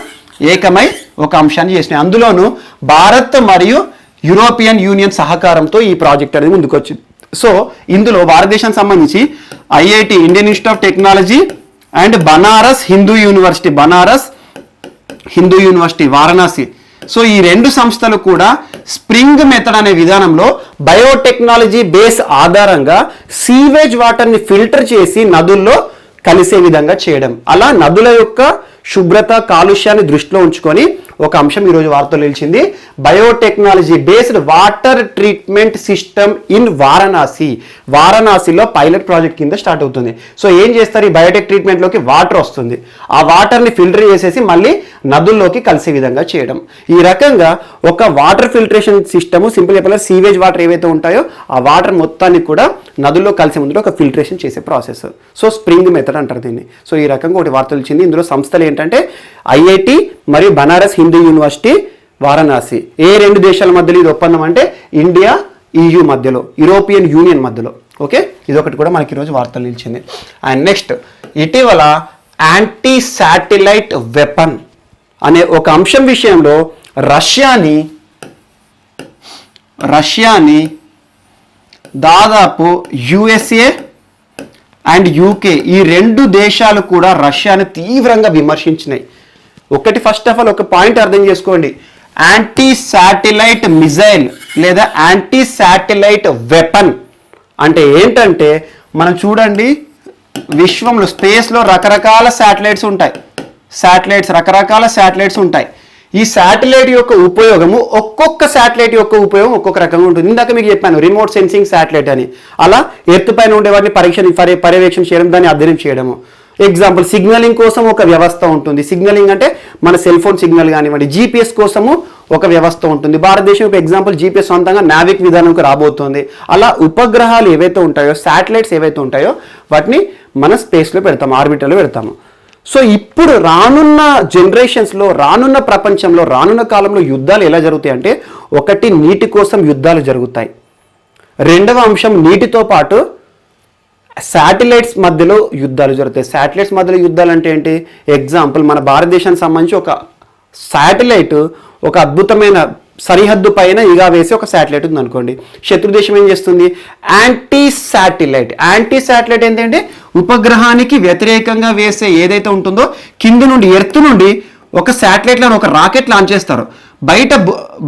S1: ఏకమై ఒక అంశాన్ని చేసినాయి. అందులోనూ భారత్ మరియు యూరోపియన్ యూనియన్ సహకారంతో ఈ ప్రాజెక్ట్ అనేది ముందుకొచ్చింది. సో ఇందులో భారతదేశానికి సంబంధించి IIT, Indian institute of technology and Banaras Hindu university Varanasi, so ఈ 2 సంస్థలు కూడా స్ప్రింగ్ మెథడ్ అనే విధానంలో బయోటెక్నాలజీ బేస్ ఆధారంగా సీవేజ్ వాటర్ని ఫిల్టర్ చేసి నదుల్లో కలిసే విధంగా చేయడం. అలా నదుల యొక్క శుభ్రత, కాలుష్యాన్ని దృష్టిలో ఉంచుకొని ఒక అంశం ఈరోజు వార్తలు నిలిచింది. Biotechnology based water treatment system in వారణాసిలో పైలట్ ప్రాజెక్ట్ కింద స్టార్ట్ అవుతుంది. సో ఏం చేస్తారు, ఈ బయోటెక్ ట్రీట్మెంట్లోకి వాటర్ వస్తుంది, ఆ వాటర్ని ఫిల్టర్ చేసేసి మళ్ళీ నదుల్లోకి కలిసే విధంగా చేయడం. ఈ రకంగా ఒక వాటర్ ఫిల్టరేషన్ సిస్టమ్, సింపుల్ చెప్పాలి సీవేజ్ వాటర్ ఏవైతే ఉంటాయో ఆ వాటర్ మొత్తాన్ని కూడా నదుల్లో కలిసే ముందు ఒక ఫిల్టరేషన్ చేసే ప్రాసెస్. సో స్ప్రింగ్ మెథడ్ అంటారు దీన్ని. సో ఈ రకంగా ఒకటి వార్తలు ఇచ్చింది. ఇందులో సంస్థలు ఏంటంటే IIT మరియు బనారస్ హిందూ యూనివర్సిటీ వారణాసి. ఏ 2 దేశాల మధ్యలో ఇది ఒప్పందం అంటే ఇండియా, EU మధ్యలో, యూరోపియన్ యూనియన్ మధ్యలో. ఓకే, ఇదొకటి కూడా మనకి ఈరోజు వార్తలు నిలిచింది. అండ్ నెక్స్ట్, ఇటీవల యాంటీ శాటిలైట్ వెపన్ అనే ఒక అంశం విషయంలో రష్యాని దాదాపు USA అండ్ UK ఈ 2 దేశాలు కూడా రష్యాను తీవ్రంగా విమర్శించినాయి. ఫస్ట్ ఆఫ్ ఆల్ ఒక పాయింట్ అర్థం చేసుకోండి, యాంటీ శాటిలైట్ మిజైల్ లేదా యాంటీ శాటిలైట్ వెపన్ అంటే ఏంటంటే, మనం చూడండి విశ్వంలో స్పేస్లో రకరకాల రకరకాల శాటిలైట్స్ ఉంటాయి. ఈ శాటిలైట్ యొక్క ఉపయోగము ఒక్కొక్క శాటిలైట్ యొక్క ఉపయోగం ఒక్కొక్క రకంగా ఉంటుంది. ఇందాక మీకు చెప్పాను రిమోట్ సెన్సింగ్ శాటిలైట్ అని. అలా ఎర్త్ పైన ఉండే వాటిని పర్యవేక్షణ చేయడం, దాన్ని అధ్యయనం చేయడము. ఎగ్జాంపుల్ సిగ్నలింగ్ కోసం ఒక వ్యవస్థ ఉంటుంది. సిగ్నలింగ్ అంటే మన సెల్ ఫోన్ సిగ్నల్ కానివ్వండి. జీపీఎస్ కోసము ఒక వ్యవస్థ ఉంటుంది. భారతదేశం ఒక ఎగ్జాంపుల్ జీపీఎస్ సొంతంగా నావిక్ విధానంకి రాబోతుంది. అలా ఉపగ్రహాలు ఏవైతే ఉంటాయో, శాటిలైట్స్ ఏవైతే ఉంటాయో వాటిని మన స్పేస్లో పెడతాము, ఆర్బిటర్లో పెడతాము. సో ఇప్పుడు రానున్న జనరేషన్స్లో, రానున్న ప్రపంచంలో, రానున్న కాలంలో యుద్ధాలు ఎలా జరుగుతాయి అంటే, ఒకటి నీటి కోసం యుద్ధాలు జరుగుతాయి. రెండవ అంశం నీటితో పాటు శాటిలైట్స్ మధ్యలో యుద్ధాలు జరుగుతాయి. శాటిలైట్స్ మధ్యలో యుద్ధాలు అంటే ఏంటి? ఎగ్జాంపుల్ మన భారతదేశానికి సంబంధించి ఒక శాటిలైట్ ఒక అద్భుతమైన సరిహద్దు పైన ఇగా వేసి ఒక శాటిలైట్ ఉంది అనుకోండి. శత్రుదేశం ఏం చేస్తుంది? యాంటీ శాటిలైట్ ఏంటంటే ఉపగ్రహానికి వ్యతిరేకంగా వేసే ఏదైతే ఉంటుందో కింది నుండి ఎర్త్ నుండి ఒక శాటిలైట్లను ఒక రాకెట్ లాంచ్ చేస్తారు. బయట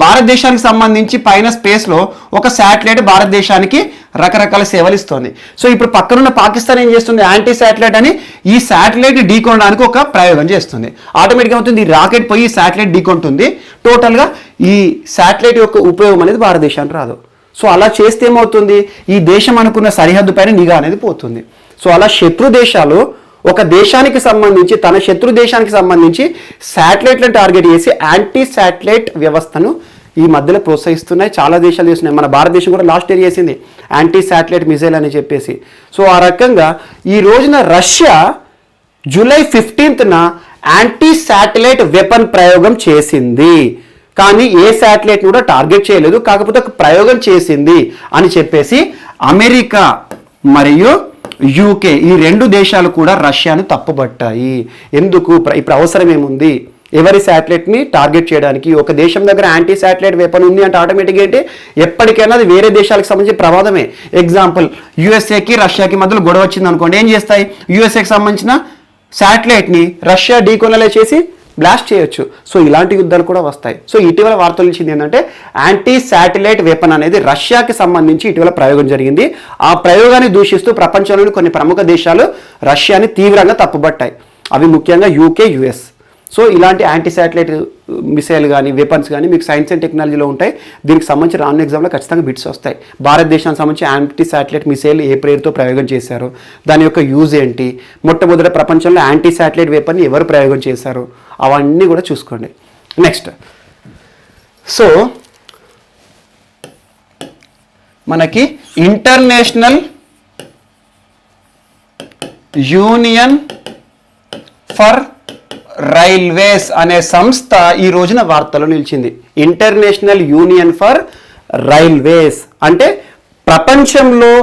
S1: భారతదేశానికి సంబంధించి పైన స్పేస్లో ఒక శాటిలైట్ భారతదేశానికి రకరకాల సేవలు ఇస్తుంది. సో ఇప్పుడు పక్కనున్న పాకిస్తాన్ ఏం చేస్తుంది? యాంటీ శాటిలైట్ అని ఈ శాటిలైట్ ఢీకొనడానికి ఒక ప్రయోగం చేస్తుంది. ఆటోమేటిక్గా అవుతుంది, ఈ రాకెట్ పోయి ఈ శాటిలైట్ ఢీకొంటుంది. టోటల్గా ఈ శాటిలైట్ యొక్క ఉపయోగం అనేది భారతదేశానికి రాదు. సో అలా చేస్తే ఏమవుతుంది? ఈ దేశం అనుకున్న సరిహద్దు పైన నిఘా అనేది పోతుంది. సో అలా శత్రు దేశాలు ఒక దేశానికి సంబంధించి, తన శత్రు దేశానికి సంబంధించి శాటిలైట్లను టార్గెట్ చేసి యాంటీ శాటిలైట్ వ్యవస్థను ఈ మధ్యలో ప్రోత్సహిస్తున్నాయి. చాలా దేశాలు చేస్తున్నాయి. మన భారతదేశం కూడా లాస్ట్ ఇయర్ చేసింది యాంటీ శాటిలైట్ మిసైల్ అని చెప్పేసి. సో ఆ రకంగా ఈ రోజున రష్యా జూలై 15న యాంటీ శాటిలైట్ వెపన్ ప్రయోగం చేసింది. కానీ ఏ శాటిలైట్ కూడా టార్గెట్ చేయలేదు, కాకపోతే ఒక ప్రయోగం చేసింది అని చెప్పేసి అమెరికా మరియు యూకే ఈ రెండు దేశాలు కూడా రష్యాను తప్పుపట్టాయి. ఎందుకు? ఇప్పుడు అవసరం ఏముంది? ఎవరి శాటిలైట్ని టార్గెట్ చేయడానికి? ఒక దేశం దగ్గర యాంటీ శాటిలైట్ వెపన్ ఉంది అంటే ఆటోమేటిక్గా ఏంటి, ఎప్పటికైనా అది వేరే దేశాలకు సంబంధించి ప్రమాదమే. ఎగ్జాంపుల్ యుఎస్ఏకి రష్యాకి మధ్యలో గొడవ వచ్చింది అనుకోండి, ఏం చేస్తాయి? యుఎస్ఏకి సంబంధించిన శాటిలైట్ని రష్యా ఢీకొనలే చేసి బ్లాస్ట్ చేయొచ్చు. సో ఇలాంటి యుద్ధాలు కూడా వస్తాయి. సో ఇటీవల వార్తలు ఇచ్చింది ఏంటంటే యాంటీ శాటిలైట్ వెపన్ అనేది రష్యాకి సంబంధించి ఇటీవల ప్రయోగం జరిగింది. ఆ ప్రయోగాన్ని దూషిస్తూ ప్రపంచంలోని కొన్ని ప్రముఖ దేశాలు రష్యాని తీవ్రంగా తప్పుపట్టాయి. అవి ముఖ్యంగా యూకే, యుఎస్. సో ఇలాంటి యాంటీ శాటిలైట్ మిసైల్ కానీ వెపన్స్ కానీ మీకు సైన్స్ అండ్ టెక్నాలజీలో ఉంటాయి. దీనికి సంబంధించి రానున్న ఎగ్జామ్లో ఖచ్చితంగా బిట్స్ వస్తాయి. భారతదేశానికి సంబంధించి యాంటీ శాటిలైట్ మిసైల్ ఏ పేరుతో ప్రయోగం చేశారు, దాని యొక్క యూజ్ ఏంటి, మొట్టమొదటి ప్రపంచంలో యాంటీ శాటిలైట్ వెపన్ని ఎవరు ప్రయోగం చేశారు, అవన్నీ కూడా చూసుకోండి. నెక్స్ట్, సో మనకి ఇంటర్నేషనల్ యూనియన్ ఫర్ రైల్వేస్ అనే సంస్థ ఈ రోజున వార్తలో నిలిచింది. ఇంటర్నేషనల్ యూనియన్ ఫర్ రైల్వేస్ అంటే ప్రపంచంలో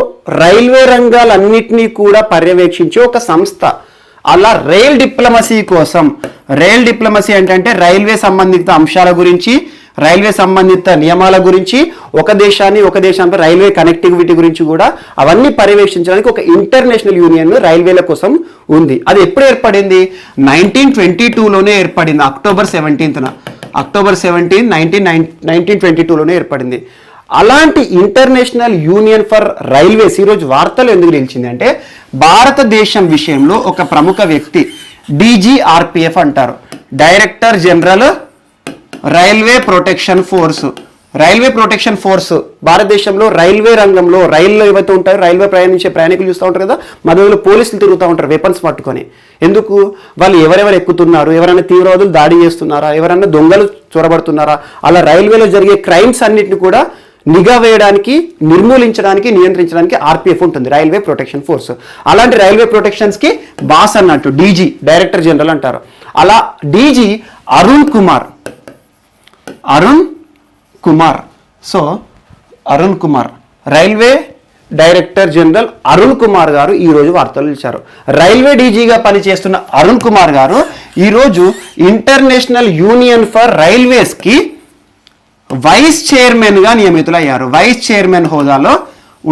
S1: రైల్వే రంగాలన్నింటినీ కూడా పర్యవేక్షించే ఒక సంస్థ. అలా రైల్ డిప్లొమసీ కోసం, రైల్ డిప్లొమసీ అంటే రైల్వే సంబంధిత అంశాల గురించి, రైల్వే సంబంధిత నియమాల గురించి, ఒక దేశానికి రైల్వే కనెక్టివిటీ గురించి కూడా అవన్నీ పర్యవేక్షించడానికి ఒక ఇంటర్నేషనల్ యూనియన్ రైల్వేల కోసం ఉంది. అది ఎప్పుడు ఏర్పడింది? 1922లోనే ఏర్పడింది. అక్టోబర్ 17, 1922లోనే ఏర్పడింది. అలాంటి ఇంటర్నేషనల్ యూనియన్ ఫర్ రైల్వేస్ ఈరోజు వార్తలు ఎందుకు నిలిచింది అంటే, భారతదేశం విషయంలో ఒక ప్రముఖ వ్యక్తి DGRPF అంటారు, director general railway protection force. భారతదేశంలో రైల్వే రంగంలో రైల్లో ఏవైతే ఉంటాయో, రైల్వే ప్రయాణించే ప్రయాణికులు చూస్తూ ఉంటారు కదా, మధ్యలో పోలీసులు తిరుగుతూ ఉంటారు వెపన్స్ పట్టుకొని. ఎందుకు? వాళ్ళు ఎవరెవరు ఎక్కుతున్నారు, ఎవరైనా తీవ్రవాదులు దాడి చేస్తున్నారా, ఎవరైనా దొంగలు చొరబడుతున్నారా, అలా రైల్వేలో జరిగే క్రైమ్స్ అన్నిటిని కూడా నిఘా వేయడానికి, నిర్మూలించడానికి, నియంత్రించడానికి ఆర్పిఎఫ్ ఉంటుంది, రైల్వే ప్రొటెక్షన్ ఫోర్స్. అలాంటి రైల్వే ప్రొటెక్షన్స్కి బాస్ అన్నట్టు డీజీ, డైరెక్టర్ జనరల్ అంటారు. అలా DG Arun Kumar. So Arun Kumar, railway director general Arun Kumar గారు ఈరోజు వార్తలు ఇచ్చారు. రైల్వే డీజీగా పనిచేస్తున్న అరుణ్ కుమార్ గారు ఈరోజు ఇంటర్నేషనల్ యూనియన్ ఫర్ రైల్వేస్కి వైస్ చైర్మన్గా నియమితులయ్యారు. వైస్ చైర్మన్ హోదాలో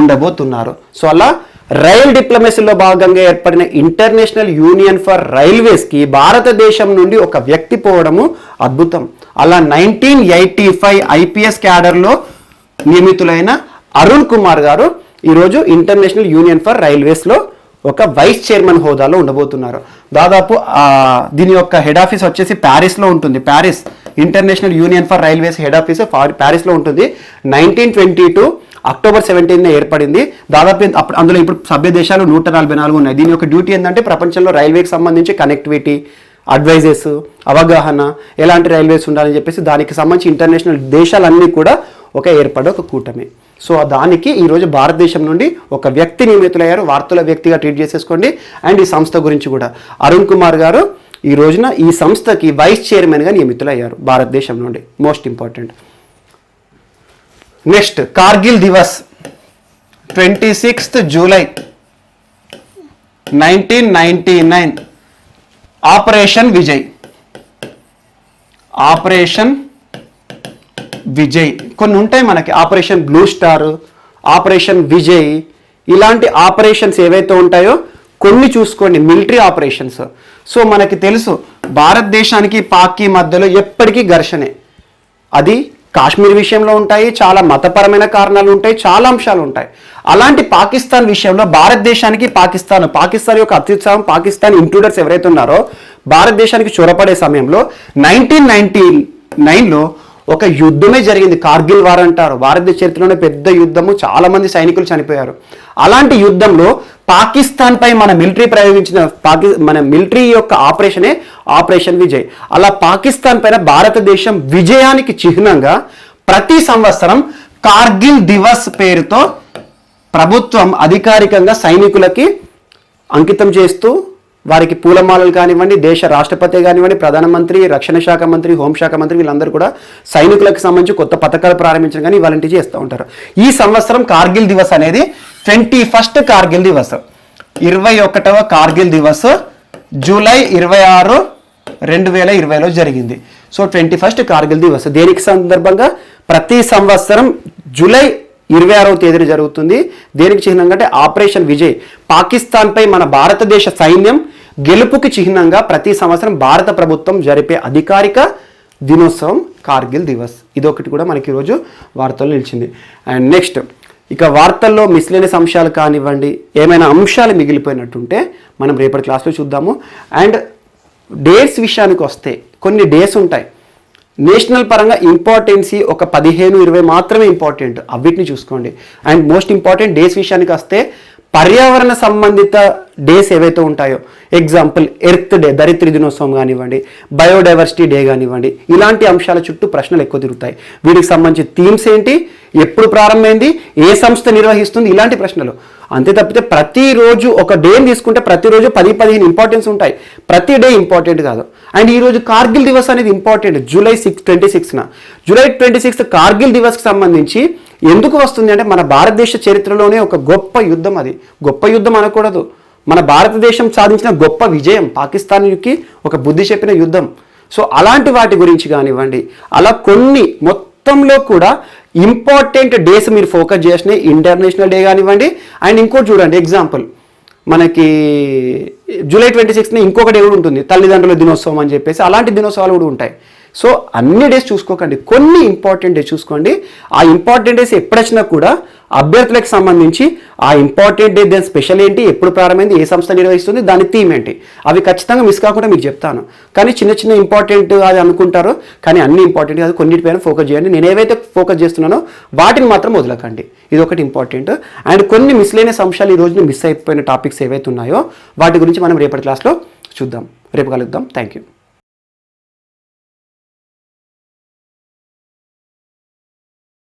S1: ఉండబోతున్నారు. సో అలా రైల్ డిప్లొమసీలో భాగంగా ఏర్పడిన ఇంటర్నేషనల్ యూనియన్ ఫర్ రైల్వేస్కి భారతదేశం నుండి ఒక వ్యక్తి పోవడము అద్భుతం. అలా 1985 IPS క్యాడర్లో నియమితులైన అరుణ్ కుమార్ గారు ఈరోజు ఇంటర్నేషనల్ యూనియన్ ఫర్ రైల్వేస్లో ఒక వైస్ చైర్మన్ హోదాలో ఉండబోతున్నారు. దాదాపు దీని యొక్క హెడ్ ఆఫీస్ వచ్చేసి ప్యారిస్లో ఉంటుంది. Paris international union for railways head office ప్యారిస్లో ఉంటుంది. 1922 అక్టోబర్ 17న ఏర్పడింది. దాదాపు అందులో ఇప్పుడు సభ్య దేశాలు 144 ఉన్నాయి. దీని యొక్క డ్యూటీ ఏంటంటే ప్రపంచంలో రైల్వేకి సంబంధించి కనెక్టివిటీ, అడ్వైజెస్, అవగాహన, ఎలాంటి రైల్వేస్ ఉండాలని చెప్పేసి దానికి సంబంధించి ఇంటర్నేషనల్ దేశాలన్నీ కూడా ఏర్పడే ఒక కూటమి. సో దానికి ఈరోజు భారతదేశం నుండి ఒక వ్యక్తి నియమితులయ్యారు. వార్తల వ్యక్తిగా ట్రీట్ చేసేసుకోండి. అండ్ ఈ సంస్థ గురించి కూడా అరుణ్ కుమార్ గారు ఈ రోజున ఈ సంస్థకి వైస్ చైర్మన్గా నియమితులయ్యారు భారతదేశం నుండి. Most important. Next Kargil Diwas 26th July 1999. Operation Vijay. Operation Vijay కొన్ని ఉంటాయి మనకి. Operation Blue Star, Operation Vijay, ఇలాంటి ఆపరేషన్స్ ఏవైతే ఉంటాయో కొన్ని చూసుకోండి. Military operations. సో మనకి తెలుసు భారతదేశానికి పాక్కి మధ్యలో ఎప్పటికీ ఘర్షణే. అది కాశ్మీర్ విషయంలో ఉంటాయి, చాలా మతపరమైన కారణాలు ఉంటాయి, చాలా అంశాలు ఉంటాయి. అలాంటి పాకిస్తాన్ విషయంలో భారతదేశానికి పాకిస్తాన్ యొక్క అత్యుత్సాహం, పాకిస్తాన్ ఇంట్రూడర్స్ ఎవరైతే ఉన్నారో భారతదేశానికి చొరపడే సమయంలో 1999లో ఒక యుద్ధమే జరిగింది. కార్గిల్ వార్ అంటారు. భారతదేశ చరిత్రలోనే పెద్ద యుద్ధము, చాలా మంది సైనికులు చనిపోయారు. అలాంటి యుద్ధంలో పాకిస్తాన్ పై మన మిలిటరీ ప్రయోగించిన మన మిలిటరీ యొక్క ఆపరేషనే ఆపరేషన్ విజయ్. అలా పాకిస్తాన్ పైన భారతదేశం విజయానికి చిహ్నంగా ప్రతి సంవత్సరం కార్గిల్ దివస్ పేరుతో ప్రభుత్వం అధికారికంగా సైనికులకి అంకితం చేస్తూ వారికి పూలమాలలు కానివ్వండి, దేశ రాష్ట్రపతి కానివ్వండి, ప్రధానమంత్రి, రక్షణ శాఖ మంత్రి, హోంశాఖ మంత్రి, వీళ్ళందరూ కూడా సైనికులకు సంబంధించి కొత్త పథకాలు ప్రారంభించడం కానీ ఇవాళ చేస్తూ ఉంటారు. ఈ సంవత్సరం కార్గిల్ దివస్ అనేది 21st కార్గిల్ దివస్. 21వ కార్గిల్ దివస్ జూలై 26, 2020లో జరిగింది. సో 21st కార్గిల్ దివస్ దేనికి సందర్భంగా ప్రతి సంవత్సరం జూలై 26వ తేదీన జరుగుతుంది. దేనికి చిహ్నంగా అంటే ఆపరేషన్ విజయ్. పాకిస్తాన్పై మన భారతదేశ సైన్యం గెలుపుకి చిహ్నంగా ప్రతి సంవత్సరం భారత ప్రభుత్వం జరిపే అధికారిక దినోత్సవం కార్గిల్ దివస్. ఇదొకటి కూడా మనకి ఈరోజు వార్తల్లో నిలిచింది. అండ్ నెక్స్ట్ ఇక వార్తల్లో మిస్లేనియస్ అంశాలు కానివ్వండి, ఏమైనా అంశాలు మిగిలిపోయినట్టుంటే మనం రేపటి క్లాస్లో చూద్దాము. అండ్ డేట్స్ విషయానికి వస్తే కొన్ని డేస్ ఉంటాయి నేషనల్ పరంగా ఇంపార్టెన్సీ ఒక 15-20 మాత్రమే ఇంపార్టెంట్. అవిటిని చూసుకోండి. అండ్ మోస్ట్ ఇంపార్టెంట్ డేస్ విషయానికి వస్తే పర్యావరణ సంబంధిత డేస్ ఏవైతే ఉంటాయో, ఎగ్జాంపుల్ ఎర్త్ డే, ధరిత్రి దినోత్సవం కానివ్వండి, బయోడైవర్సిటీ డే కానివ్వండి, ఇలాంటి అంశాల చుట్టూ ప్రశ్నలు ఎక్కువ తిరుగుతాయి. వీటికి సంబంధించి థీమ్స్ ఏంటి, ఎప్పుడు ప్రారంభమైంది, ఏ సంస్థ నిర్వహిస్తుంది, ఇలాంటి ప్రశ్నలు. అంతే తప్పితే ప్రతిరోజు ఒక డేని తీసుకుంటే ప్రతిరోజు 10-15 ఇంపార్టెన్స్ ఉంటాయి. ప్రతి డే ఇంపార్టెంట్ కాదు. అండ్ ఈరోజు కార్గిల్ దివస్ అనేది ఇంపార్టెంట్. జూలై 26న కార్గిల్ దివస్కి సంబంధించి ఎందుకు వస్తుంది అంటే మన భారతదేశ చరిత్రలోనే ఒక గొప్ప యుద్ధం. అది గొప్ప యుద్ధం అనకూడదు, మన భారతదేశం సాధించిన గొప్ప విజయం, పాకిస్తాన్కి ఒక బుద్ధి చెప్పిన యుద్ధం. సో అలాంటి వాటి గురించి కానివ్వండి, అలా కొన్ని మొత్తంలో కూడా ఇంపార్టెంట్ డేస్ మీరు ఫోకస్ చేసిన ఇంటర్నేషనల్ డే కానివ్వండి. అండ్ ఇంకోటి చూడండి, ఎగ్జాంపుల్ మనకి జూలై 26న ఇంకొక డే కూడా ఉంటుంది, తల్లిదండ్రుల దినోత్సవం అని చెప్పేసి. అలాంటి దినోత్సవాలు కూడా ఉంటాయి. సో అన్ని డేస్ చూసుకోకండి, కొన్ని ఇంపార్టెంట్ డేస్ చూసుకోండి. ఆ ఇంపార్టెంట్ డేస్ ఎప్పుడొచ్చినా కూడా అభ్యర్థులకు సంబంధించి ఆ ఇంపార్టెంట్ డే దాని స్పెషల్ ఏంటి, ఎప్పుడు ప్రారంభమైంది, ఏ సంస్థ నిర్వహిస్తుంది, దాని థీమ్ ఏంటి, అవి ఖచ్చితంగా మిస్ కాకుండా మీకు చెప్తాను. కానీ చిన్న చిన్న ఇంపార్టెంట్ అది అనుకుంటారు, కానీ అన్ని ఇంపార్టెంట్ కాదు. కొన్నిటిపైన ఫోకస్ చేయండి. నేను ఏవైతే ఫోకస్ చేస్తున్నానో వాటిని మాత్రం వదలకండి. ఇది ఒకటి ఇంపార్టెంట్. అండ్ కొన్ని మిస్లేనియస్ అంశాలు ఈ రోజు మిస్ అయిపోయిన టాపిక్స్ ఏవైతే ఉన్నాయో వాటి గురించి మనం రేపటి క్లాస్లో చూద్దాం. రేపు కలుద్దాం. Thank you.